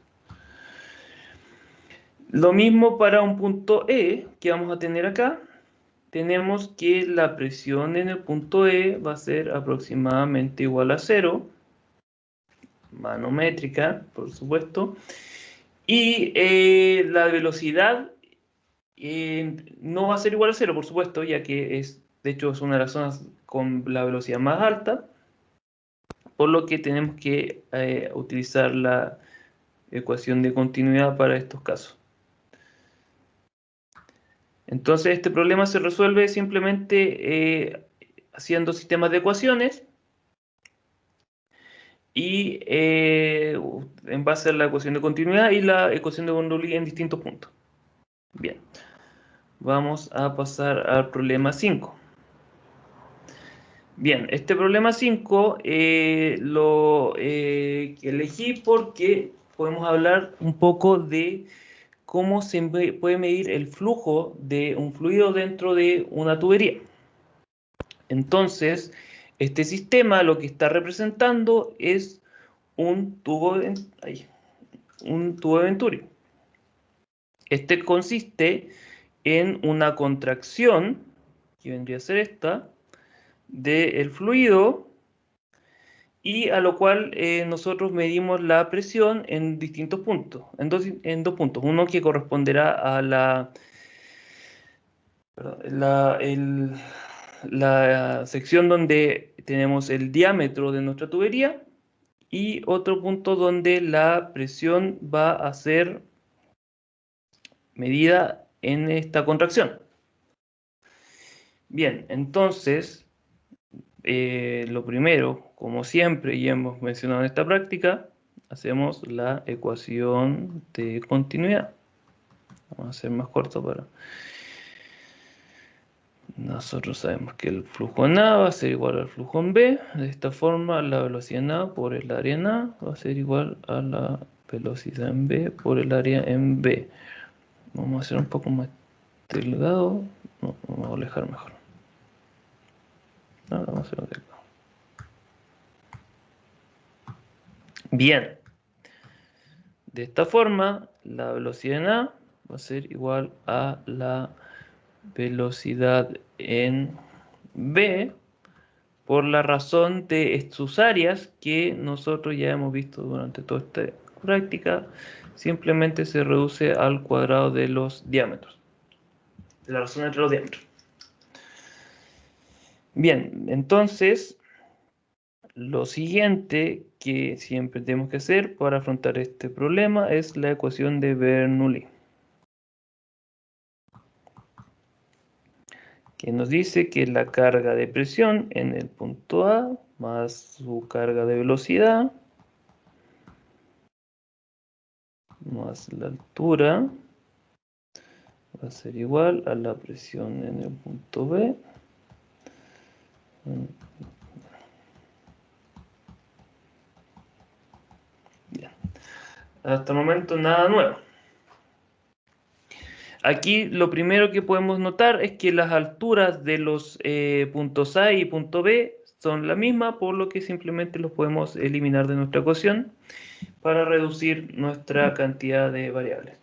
Lo mismo para un punto E, que vamos a tener acá. Tenemos que la presión en el punto E va a ser aproximadamente igual a 0, manométrica, por supuesto, y la velocidad no va a ser igual a 0, por supuesto, ya que de hecho es una de las zonas con la velocidad más alta, por lo que tenemos que utilizar la ecuación de continuidad para estos casos. Entonces este problema se resuelve simplemente haciendo sistemas de ecuaciones y en base a la ecuación de continuidad y la ecuación de Bernoulli en distintos puntos. Bien, vamos a pasar al problema 5. Bien, este problema 5 lo elegí porque podemos hablar un poco de cómo se puede medir el flujo de un fluido dentro de una tubería. Entonces, este sistema lo que está representando es un tubo de Venturi. Este consiste en una contracción, que vendría a ser esta, del fluido, y a lo cual nosotros medimos la presión en distintos puntos, en dos puntos. Uno que corresponderá a la sección donde tenemos el diámetro de nuestra tubería, y otro punto donde la presión va a ser medida en esta contracción. Bien, entonces, lo primero, como siempre y hemos mencionado en esta práctica, hacemos la ecuación de continuidad. Vamos a hacer más corto para... Nosotros sabemos que el flujo en A va a ser igual al flujo en B. De esta forma, la velocidad en A por el área en A va a ser igual a la velocidad en B por el área en B. Vamos a hacer un poco más delgado. No, vamos a alejar mejor. Ahora vamos a hacer delgado. Bien. De esta forma, la velocidad en A va a ser igual a la velocidad en B, por la razón de sus áreas que nosotros ya hemos visto durante toda esta práctica. Simplemente se reduce al cuadrado de los diámetros, de la razón entre los diámetros. Bien, entonces lo siguiente que siempre tenemos que hacer para afrontar este problema es la ecuación de Bernoulli, que nos dice que la carga de presión en el punto A más su carga de velocidad más la altura va a ser igual a la presión en el punto B Bien. Hasta el momento nada nuevo. Aquí lo primero que podemos notar es que las alturas de los puntos A y punto B son la misma, por lo que simplemente los podemos eliminar de nuestra ecuación para reducir nuestra cantidad de variables.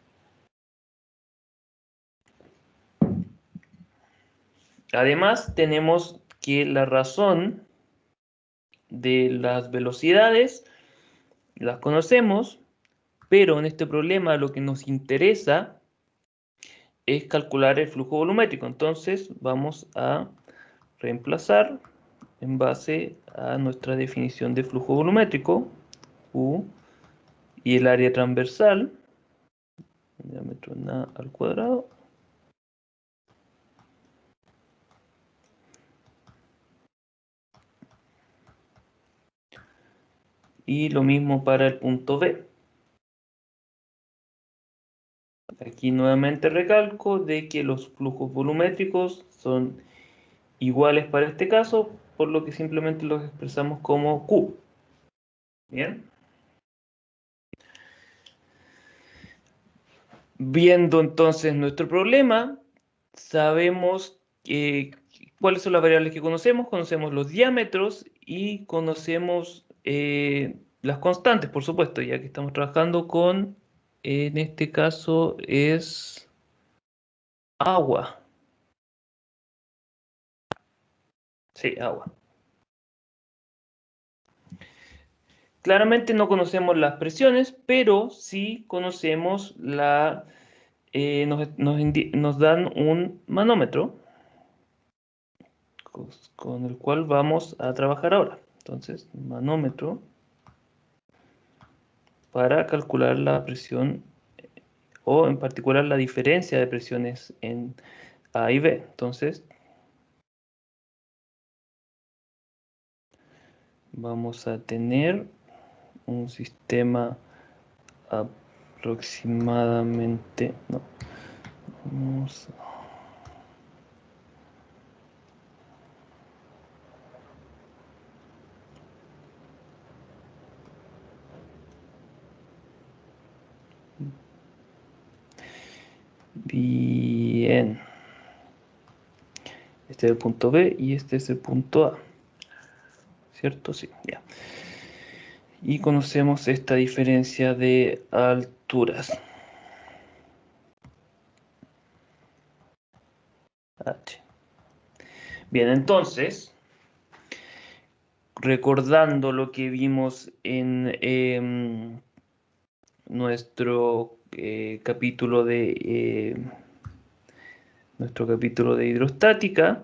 Además, tenemos que la razón de las velocidades las conocemos, pero en este problema lo que nos interesa es calcular el flujo volumétrico. Entonces vamos a reemplazar en base a nuestra definición de flujo volumétrico, U, y el área transversal, diámetro A al cuadrado, y lo mismo para el punto B. Aquí nuevamente recalco de que los flujos volumétricos son iguales para este caso, por lo que simplemente los expresamos como Q. Bien. Viendo entonces nuestro problema, sabemos cuáles son las variables que conocemos. Conocemos los diámetros y conocemos las constantes, por supuesto, ya que estamos trabajando con, en este caso es agua. Sí, agua. Claramente no conocemos las presiones, pero sí conocemos la... nos dan un manómetro con el cual vamos a trabajar ahora. Entonces, manómetro para calcular la presión o en particular la diferencia de presiones en A y B. Entonces, vamos a tener un sistema aproximadamente... No, vamos a... Bien. Este es el punto B y este es el punto A. ¿Cierto? Sí, ya. Y conocemos esta diferencia de alturas. H. Bien, entonces, recordando lo que vimos en nuestro capítulo de hidrostática,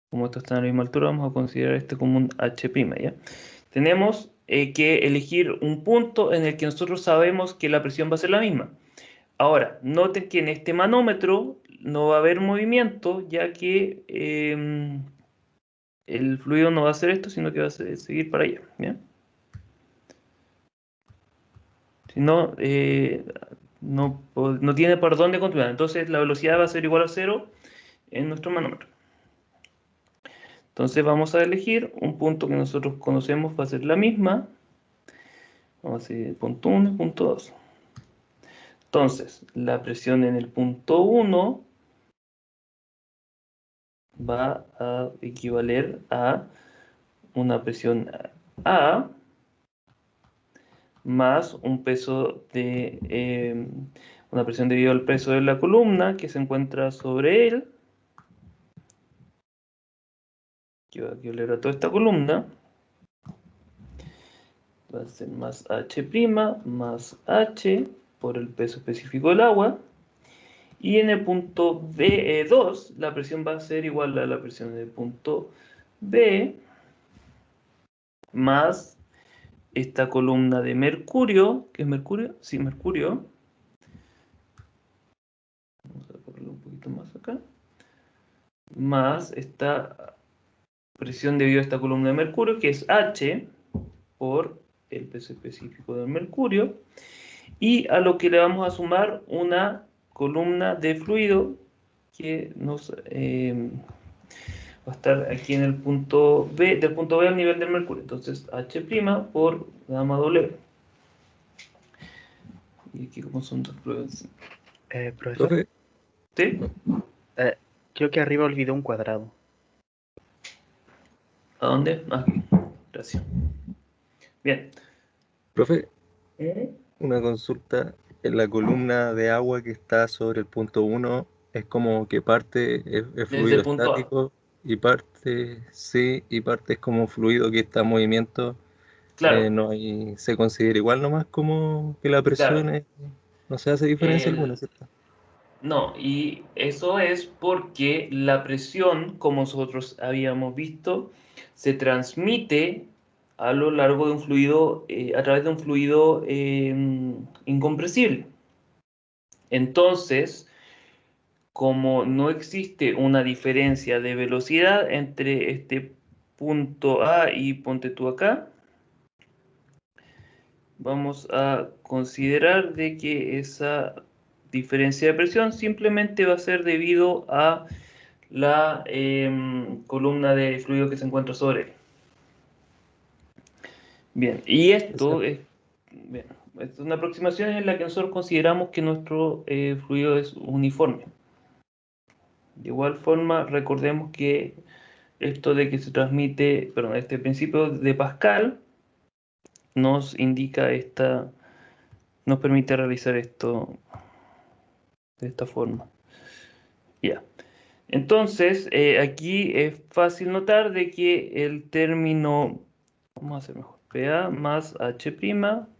como esto está a la misma altura, vamos a considerar este como un H', ¿ya? Tenemos que elegir un punto en el que nosotros sabemos que la presión va a ser la misma. Ahora, noten que en este manómetro no va a haber movimiento, ya que el fluido no va a hacer esto, sino que va a seguir para allá, ¿ya? Si no, no tiene por dónde continuar. Entonces la velocidad va a ser igual a 0 en nuestro manómetro. Entonces vamos a elegir un punto que nosotros conocemos, va a ser la misma. Vamos a decir punto 1 y punto 2. Entonces, la presión en el punto 1 va a equivaler a una presión A más un peso de una presión debido al peso de la columna que se encuentra sobre él, que va a equivaler a toda esta columna, va a ser más H' más H por el peso específico del agua, y en el punto B2 la presión va a ser igual a la presión en el punto B más esta columna de mercurio, ¿qué es mercurio? Sí, mercurio. Vamos a ponerlo un poquito más acá. Más esta presión debido a esta columna de mercurio, que es H por el peso específico del mercurio. Y a lo que le vamos a sumar una columna de fluido que nos va a estar aquí en el punto B, del punto B al nivel del mercurio. Entonces, H' por gamma W. Y aquí como son dos pruebas. Profesor, Profe, ¿Sí? creo que arriba olvidó un cuadrado. ¿A dónde? Aquí. Gracias. Bien. profe, una consulta. En la columna de agua que está sobre el punto 1, es como que parte es Desde fluido el punto A. estático y parte sí, y parte es como fluido que está en movimiento. Claro, No hay, se considera igual nomás como que la claro. presión no se hace diferencia alguna, El- ¿cierto? no, y eso es porque la presión, como nosotros habíamos visto, se transmite a lo largo de un fluido, a través de un fluido incompresible. Entonces, como no existe una diferencia de velocidad entre este punto A y ponte tú acá, vamos a considerar de que esa diferencia de presión simplemente va a ser debido a la columna de fluido que se encuentra sobre él. Bien, y esto es, bien, es una aproximación en la que nosotros consideramos que nuestro fluido es uniforme. De igual forma, recordemos que esto de que se transmite, perdón, este principio de Pascal nos indica nos permite realizar esto de esta forma. Ya. Entonces, aquí es fácil notar de que el término, vamos a hacer mejor, PA más H',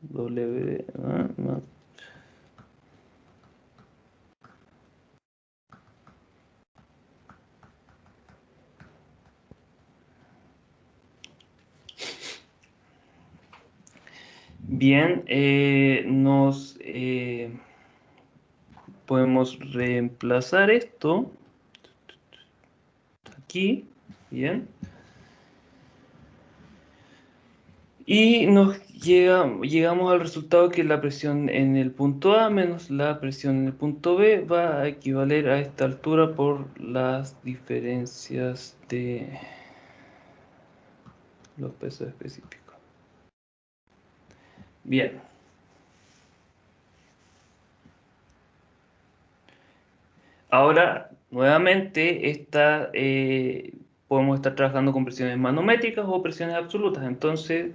W, más. Bien, podemos reemplazar esto aquí, bien. Y llegamos al resultado que la presión en el punto A menos la presión en el punto B va a equivaler a esta altura por las diferencias de los pesos específicos. Bien. Ahora, nuevamente, podemos estar trabajando con presiones manométricas o presiones absolutas, entonces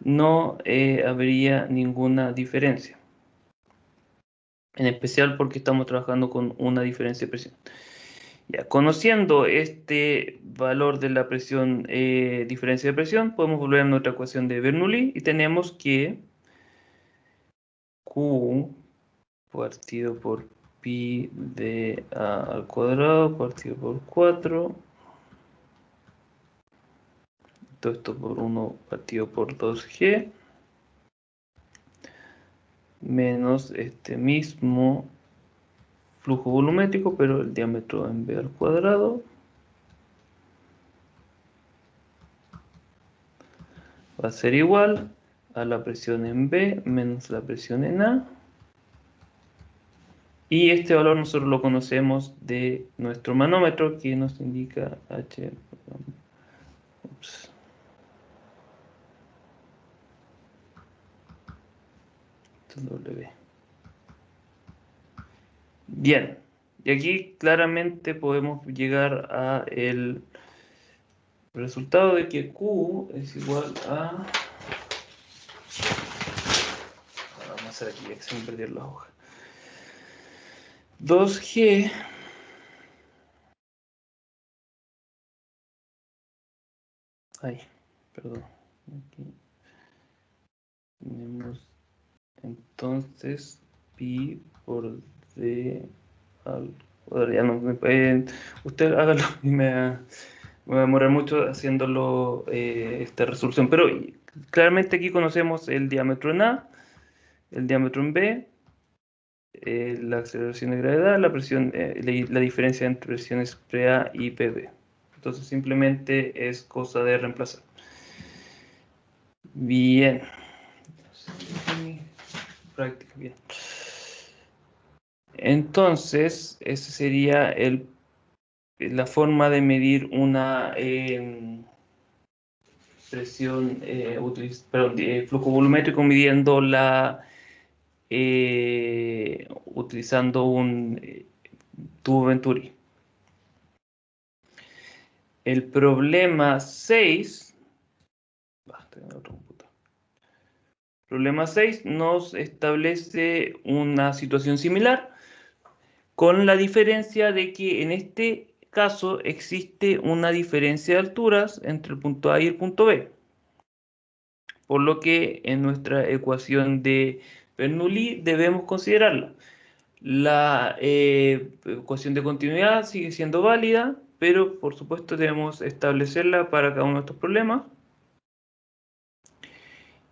no habría ninguna diferencia. En especial porque estamos trabajando con una diferencia de presión. Ya, conociendo este valor de la presión, diferencia de presión, podemos volver a nuestra ecuación de Bernoulli y tenemos que Q partido por pi de A al cuadrado partido por 4, todo esto por 1 partido por 2G, menos este mismo flujo volumétrico, pero el diámetro en B al cuadrado, va a ser igual a la presión en B menos la presión en A. Y este valor nosotros lo conocemos de nuestro manómetro, que nos indica H. Ups. Esto es W. Bien, y aquí claramente podemos llegar a el resultado de que Q es igual a... Vamos a hacer aquí, ya que se me perdieron las hojas. 2G ay, perdón. Aquí tenemos entonces pi por d al cuadrado. Ya no me pueden. Usted hágalo y me voy a demorar mucho haciéndolo esta resolución. Pero claramente aquí conocemos el diámetro en A, el diámetro en B, la aceleración de gravedad, la presión, la diferencia entre presiones PA y PB. Entonces simplemente es cosa de reemplazar. Bien. Práctica, bien. Entonces, esa sería la forma de medir una presión, flujo volumétrico midiendo utilizando un tubo Venturi. El problema 6, problema 6 nos establece una situación similar, con la diferencia de que en este caso existe una diferencia de alturas entre el punto A y el punto B. Por lo que en nuestra ecuación de Bernoulli debemos considerarla. La ecuación de continuidad sigue siendo válida, pero por supuesto debemos establecerla para cada uno de estos problemas.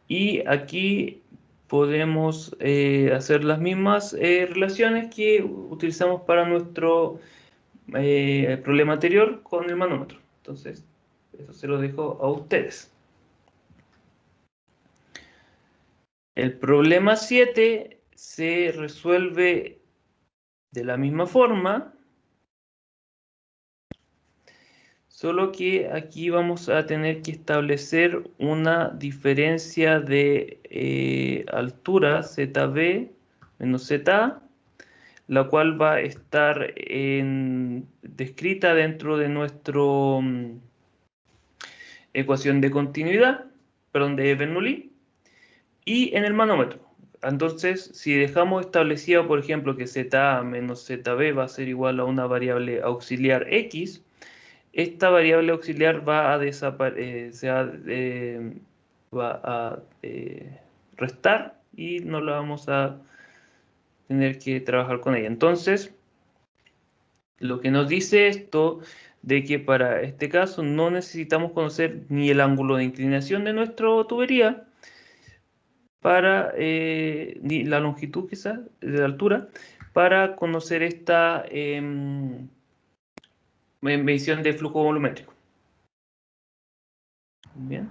Y aquí podemos hacer las mismas relaciones que utilizamos para nuestro problema anterior con el manómetro. Entonces, eso se lo dejo a ustedes. El problema 7 se resuelve de la misma forma, solo que aquí vamos a tener que establecer una diferencia de altura ZB menos ZA, la cual va a estar descrita dentro de nuestra ecuación de continuidad, perdón, de Bernoulli, y en el manómetro. Entonces, si dejamos establecido, por ejemplo, que ZA menos ZB va a ser igual a una variable auxiliar X, esta variable auxiliar va a restar y no la vamos a tener que trabajar con ella. Entonces, lo que nos dice esto de que para este caso no necesitamos conocer ni el ángulo de inclinación de nuestra tubería, ni la longitud quizás, de la altura, para conocer esta medición de flujo volumétrico. Bien.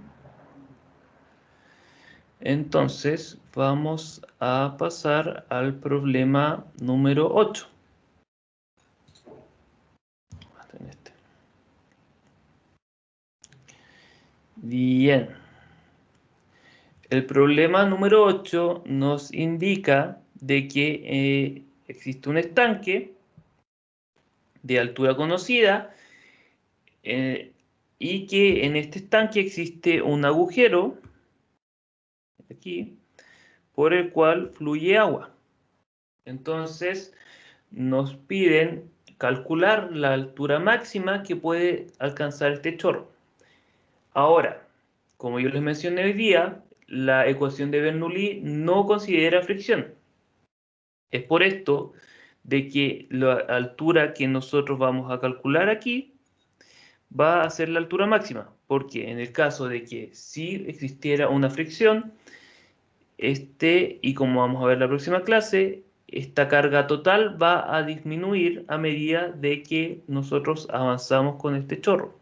Entonces, vamos a pasar al problema número 8. Bien. El problema número 8 nos indica de que existe un estanque de altura conocida y que en este estanque existe un agujero aquí por el cual fluye agua. Entonces nos piden calcular la altura máxima que puede alcanzar este chorro. Ahora, como yo les mencioné hoy día, la ecuación de Bernoulli no considera fricción. Es por esto de que la altura que nosotros vamos a calcular aquí va a ser la altura máxima, porque en el caso de que si existiera una fricción, y como vamos a ver en la próxima clase, esta carga total va a disminuir a medida de que nosotros avanzamos con este chorro.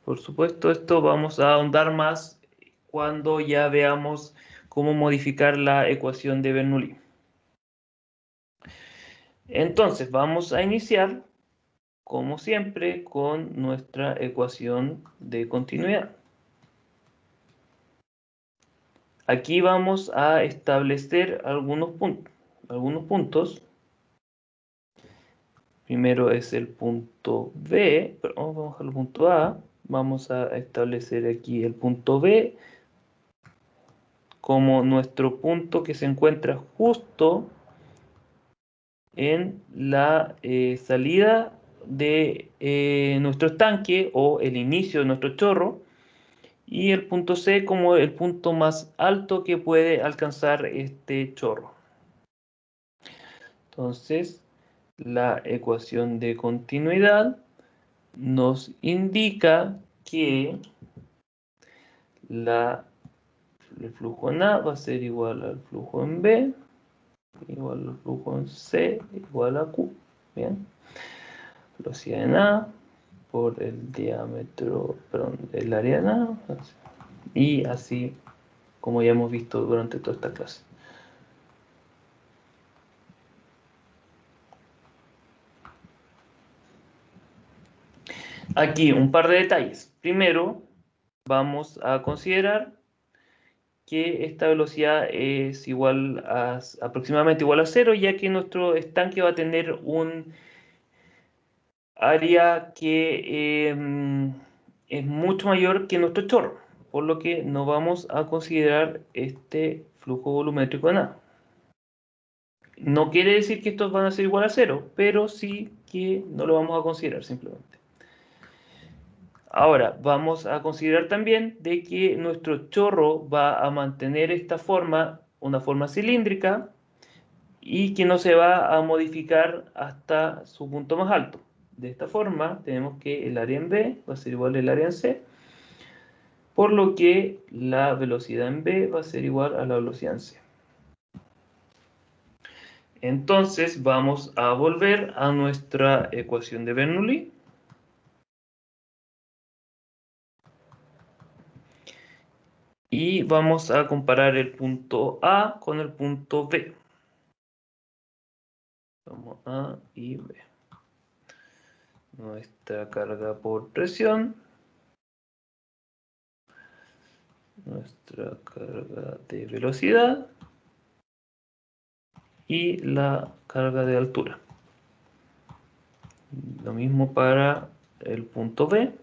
Por supuesto, esto vamos a ahondar más cuando ya veamos cómo modificar la ecuación de Bernoulli. Entonces, vamos a iniciar, como siempre, con nuestra ecuación de continuidad. Aquí vamos a establecer algunos puntos. Primero es el punto B, pero vamos a bajar el punto A. Vamos a establecer aquí el punto B como nuestro punto que se encuentra justo en la salida de nuestro estanque o el inicio de nuestro chorro, y el punto C como el punto más alto que puede alcanzar este chorro. Entonces, la ecuación de continuidad nos indica que el flujo en A va a ser igual al flujo en B, igual al flujo en C, igual a Q. Bien. Velocidad en A por el diámetro, perdón, el área en A, y así como ya hemos visto durante toda esta clase. Aquí un par de detalles. Primero, vamos a considerar que esta velocidad es igual a, aproximadamente igual a 0, ya que nuestro estanque va a tener un área que es mucho mayor que nuestro chorro, por lo que no vamos a considerar este flujo volumétrico en A. No quiere decir que estos van a ser igual a 0, pero sí que no lo vamos a considerar simplemente. Ahora, vamos a considerar también de que nuestro chorro va a mantener esta forma, una forma cilíndrica, y que no se va a modificar hasta su punto más alto. De esta forma, tenemos que el área en B va a ser igual al área en C, por lo que la velocidad en B va a ser igual a la velocidad en C. Entonces, vamos a volver a nuestra ecuación de Bernoulli. Y vamos a comparar el punto A con el punto B. Vamos A y B. Nuestra carga por presión. Nuestra carga de velocidad. Y la carga de altura. Lo mismo para el punto B.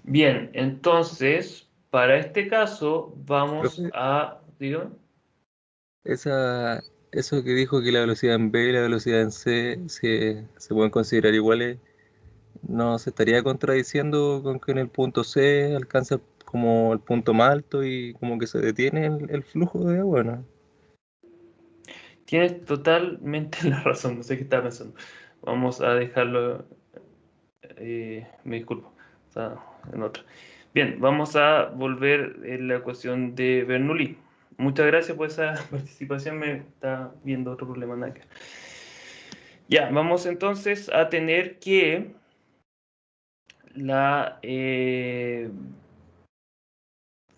Bien, entonces, para este caso vamos Profe, a... ¿digo? eso que dijo que la velocidad en B y la velocidad en C se pueden considerar iguales, ¿no se estaría contradiciendo con que en el punto C alcanza como el punto más alto y como que se detiene el flujo de agua, ¿no? Tienes totalmente la razón, no sé qué estaba pensando. Vamos a dejarlo, me disculpo, está en otra. Bien, vamos a volver en la ecuación de Bernoulli. Muchas gracias por esa participación, me está viendo otro problema nada que ver. Ya, vamos entonces a tener que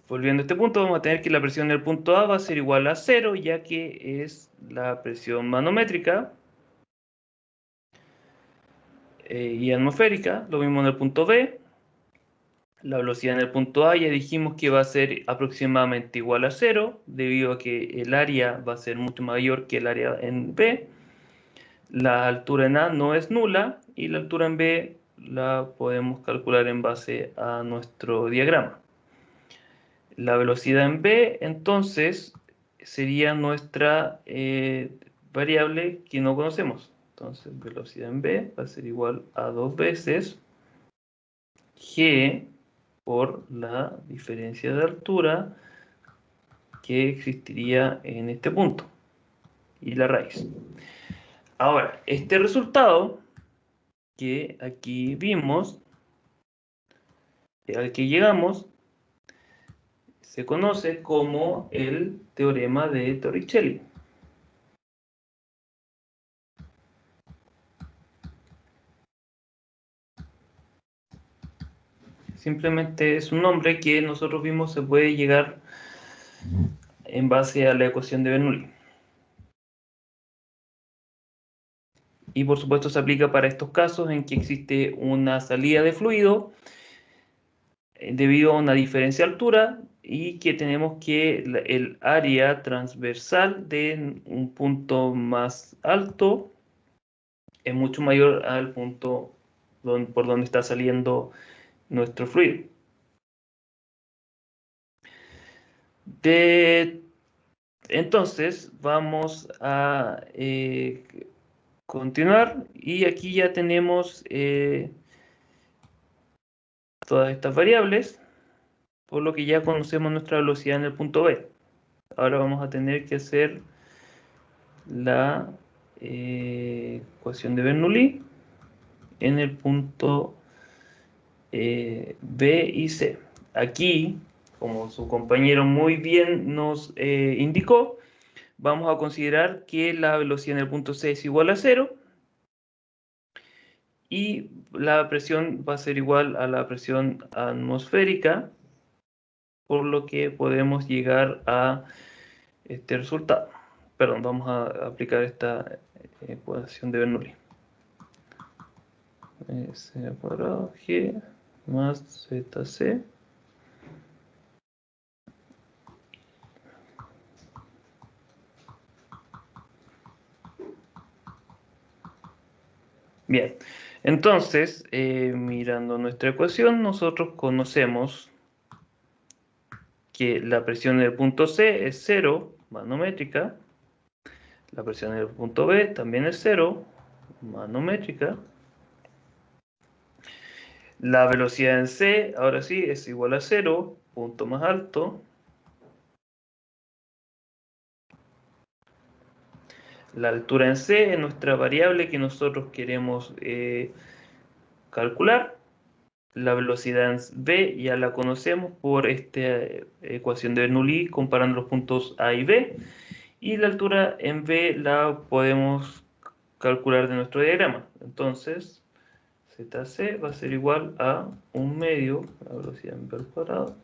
volviendo a este punto, vamos a tener que la presión del punto A va a ser igual a 0, ya que es la presión manométrica y atmosférica. Lo mismo en el punto B. La velocidad en el punto A ya dijimos que va a ser aproximadamente igual a 0, debido a que el área va a ser mucho mayor que el área en B. La altura en A no es nula y la altura en B la podemos calcular en base a nuestro diagrama. La velocidad en B, entonces, sería nuestra variable que no conocemos. Entonces, velocidad en B va a ser igual a 2 veces G por la diferencia de altura que existiría en este punto y la raíz. Ahora, este resultado que aquí vimos, al que llegamos, se conoce como el teorema de Torricelli. Simplemente es un nombre que nosotros vimos se puede llegar en base a la ecuación de Bernoulli. Y por supuesto se aplica para estos casos en que existe una salida de fluido debido a una diferencia de altura y que tenemos que el área transversal de un punto más alto es mucho mayor al punto por donde está saliendo nuestro fluido. Entonces vamos a continuar y aquí ya tenemos todas estas variables, por lo que ya conocemos nuestra velocidad en el punto B. Ahora vamos a tener que hacer la ecuación de Bernoulli en el punto B y C. Aquí, como su compañero muy bien nos indicó, vamos a considerar que la velocidad en el punto C es igual a 0 y la presión va a ser igual a la presión atmosférica, por lo que podemos llegar a este resultado. Perdón, vamos a aplicar esta ecuación de Bernoulli. S cuadrado G más ZC. Bien, entonces, mirando nuestra ecuación, nosotros conocemos que la presión en el punto C es 0, manométrica. La presión en el punto B también es 0, manométrica. La velocidad en C, ahora sí, es igual a 0, punto más alto. La altura en C es nuestra variable que nosotros queremos calcular. La velocidad en B ya la conocemos por esta ecuación de Bernoulli comparando los puntos A y B. Y la altura en B la podemos calcular de nuestro diagrama. Entonces, ZC va a ser igual a 1 medio, la velocidad en B al cuadrado.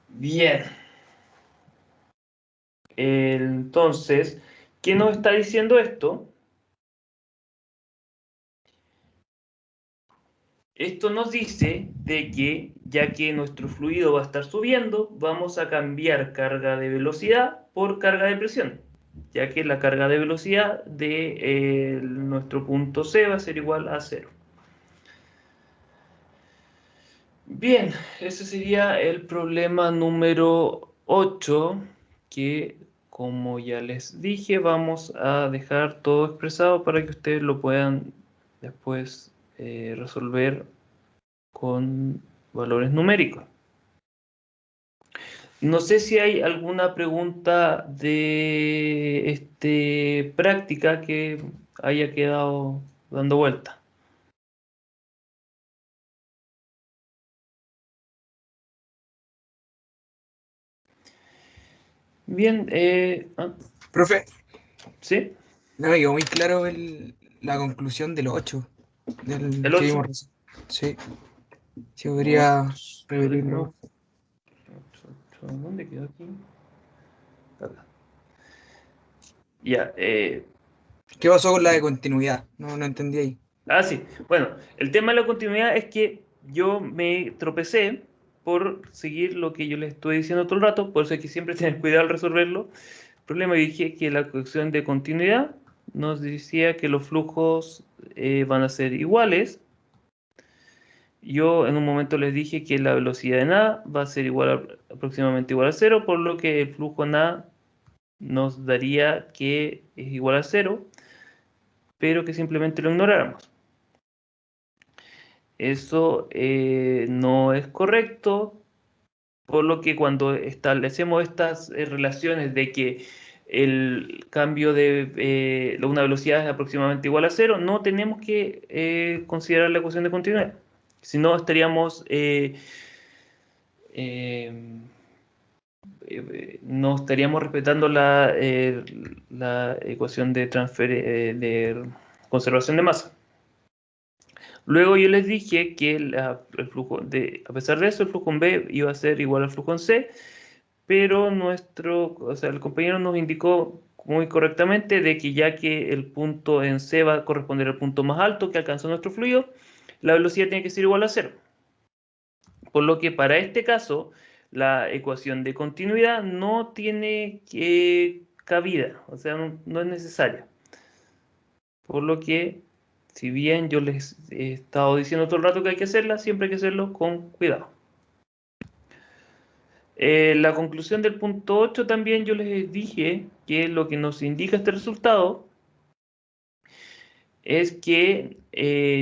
Bien. Entonces, ¿qué nos está diciendo esto? Esto nos dice de que, ya que nuestro fluido va a estar subiendo, vamos a cambiar carga de velocidad por carga de presión, ya que la carga de velocidad de nuestro punto C va a ser igual a 0. Bien, ese sería el problema número 8, que como ya les dije, vamos a dejar todo expresado para que ustedes lo puedan después resolver con valores numéricos. No sé si hay alguna pregunta de práctica que haya quedado dando vuelta. Bien, Profe, ¿sí? no me quedó muy claro la conclusión del 8, del El que 8. vimos recién. Sí, si podría repetirlo. ¿Dónde quedó aquí? Acá. Ya, ¿Qué pasó con la de continuidad? No entendí ahí. sí. Bueno, el tema de la continuidad es que yo me tropecé por seguir lo que yo les estoy diciendo todo el rato, por eso hay que siempre tener cuidado al resolverlo. El problema, dije que la ecuación de continuidad nos decía que los flujos van a ser iguales. Yo en un momento les dije que la velocidad en A va a ser aproximadamente igual a 0, por lo que el flujo en A nos daría que es igual a 0, pero que simplemente lo ignoráramos. Eso no es correcto, por lo que cuando establecemos estas relaciones de que el cambio de una velocidad es aproximadamente igual a 0, no tenemos que considerar la ecuación de continuidad. Si no, estaríamos no estaríamos respetando la ecuación de conservación de masa. Luego yo les dije que el flujo a pesar de eso, el flujo en B iba a ser igual al flujo en C, pero el compañero nos indicó muy correctamente de que ya que el punto en C va a corresponder al punto más alto que alcanzó nuestro fluido, la velocidad tiene que ser igual a 0. Por lo que para este caso, la ecuación de continuidad no tiene cabida, o sea, no es necesaria. Por lo que, si bien yo les he estado diciendo todo el rato que hay que hacerla, siempre hay que hacerlo con cuidado. La conclusión del punto 8 también yo les dije que lo que nos indica este resultado es que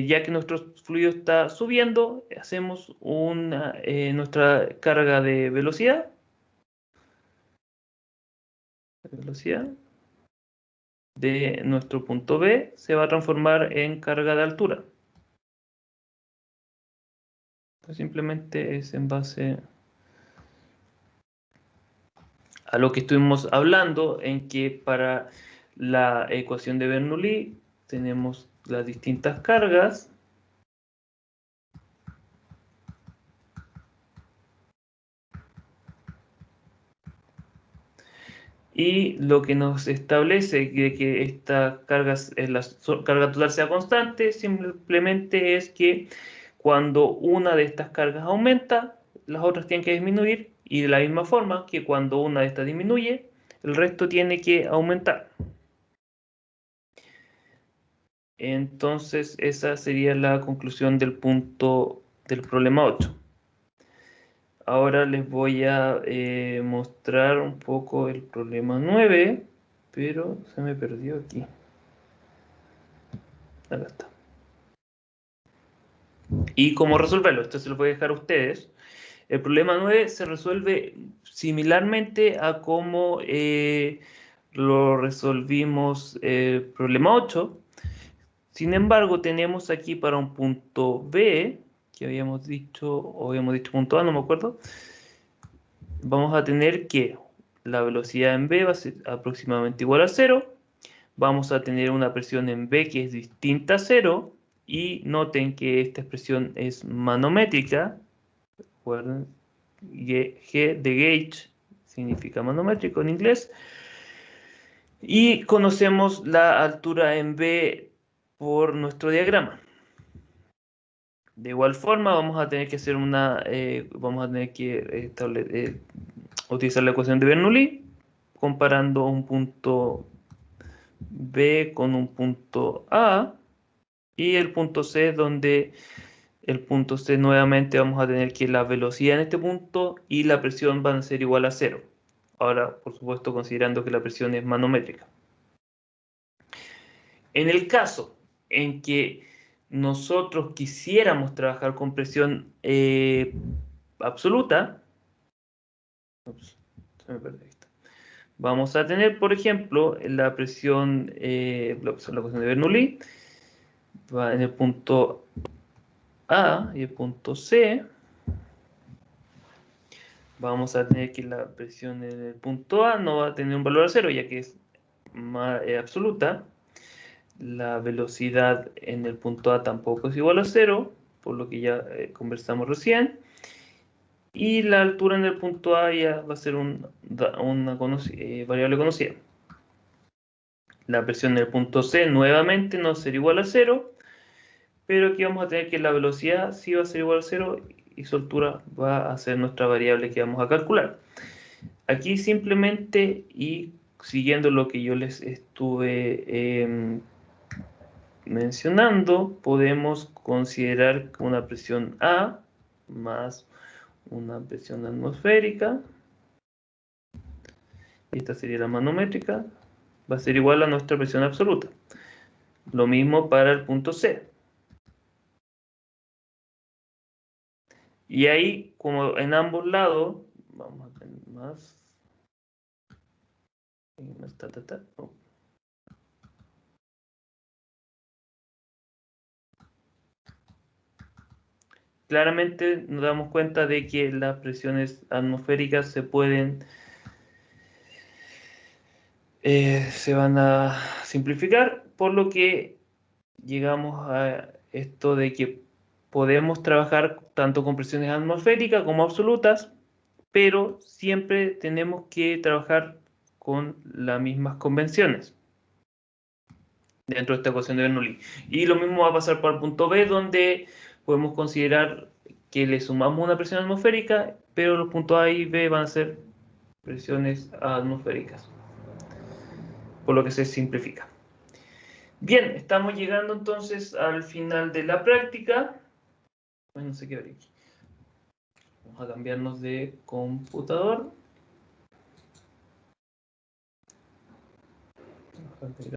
ya que nuestro fluido está subiendo, hacemos nuestra carga de velocidad de nuestro punto B se va a transformar en carga de altura. Simplemente es en base a lo que estuvimos hablando, en que para la ecuación de Bernoulli tenemos las distintas cargas Y lo que nos establece de que esta carga total sea constante simplemente es que cuando una de estas cargas aumenta, las otras tienen que disminuir, y de la misma forma que cuando una de estas disminuye, el resto tiene que aumentar. Entonces esa sería la conclusión del problema 8. Ahora les voy a mostrar un poco el problema 9, pero se me perdió aquí. Acá está. Y cómo resolverlo, esto se lo voy a dejar a ustedes. El problema 9 se resuelve similarmente a cómo lo resolvimos el problema 8. Sin embargo, tenemos aquí para un punto B, que habíamos dicho, o habíamos dicho punto A, no me acuerdo. Vamos a tener que la velocidad en B va a ser aproximadamente igual a 0. Vamos a tener una presión en B que es distinta a 0. Y noten que esta expresión es manométrica. Recuerden, G de gauge significa manométrico en inglés. Y conocemos la altura en B por nuestro diagrama. De igual forma, vamos a tener que hacer utilizar la ecuación de Bernoulli, comparando un punto B con un punto A, y el punto C, donde el punto C nuevamente vamos a tener que la velocidad en este punto y la presión van a ser igual a 0. Ahora, por supuesto, considerando que la presión es manométrica. En el caso en que nosotros quisiéramos trabajar con presión absoluta, se me perdió esto. Vamos a tener, por ejemplo, la presión, la ecuación de Bernoulli, va en el punto A y el punto C. Vamos a tener que la presión en el punto A no va a tener un valor a 0, ya que es absoluta. La velocidad en el punto A tampoco es igual a 0, por lo que ya conversamos recién. Y la altura en el punto A ya va a ser una variable conocida. La presión en el punto C nuevamente no será igual a 0, pero aquí vamos a tener que la velocidad sí va a ser igual a 0 y su altura va a ser nuestra variable que vamos a calcular. Aquí simplemente, y siguiendo lo que yo les estuve mencionando, podemos considerar una presión A más una presión atmosférica, y esta sería la manométrica, va a ser igual a nuestra presión absoluta. Lo mismo para el punto C. Y ahí, como en ambos lados, vamos a tener más. Claramente nos damos cuenta de que las presiones atmosféricas se van a simplificar, por lo que llegamos a esto de que podemos trabajar tanto con presiones atmosféricas como absolutas, pero siempre tenemos que trabajar con las mismas convenciones dentro de esta ecuación de Bernoulli. Y lo mismo va a pasar para el punto B, donde podemos considerar que le sumamos una presión atmosférica, pero los puntos A y B van a ser presiones atmosféricas, por lo que se simplifica. Bien, estamos llegando entonces al final de la práctica. Bueno, no sé qué ver aquí. Vamos a cambiarnos de computador.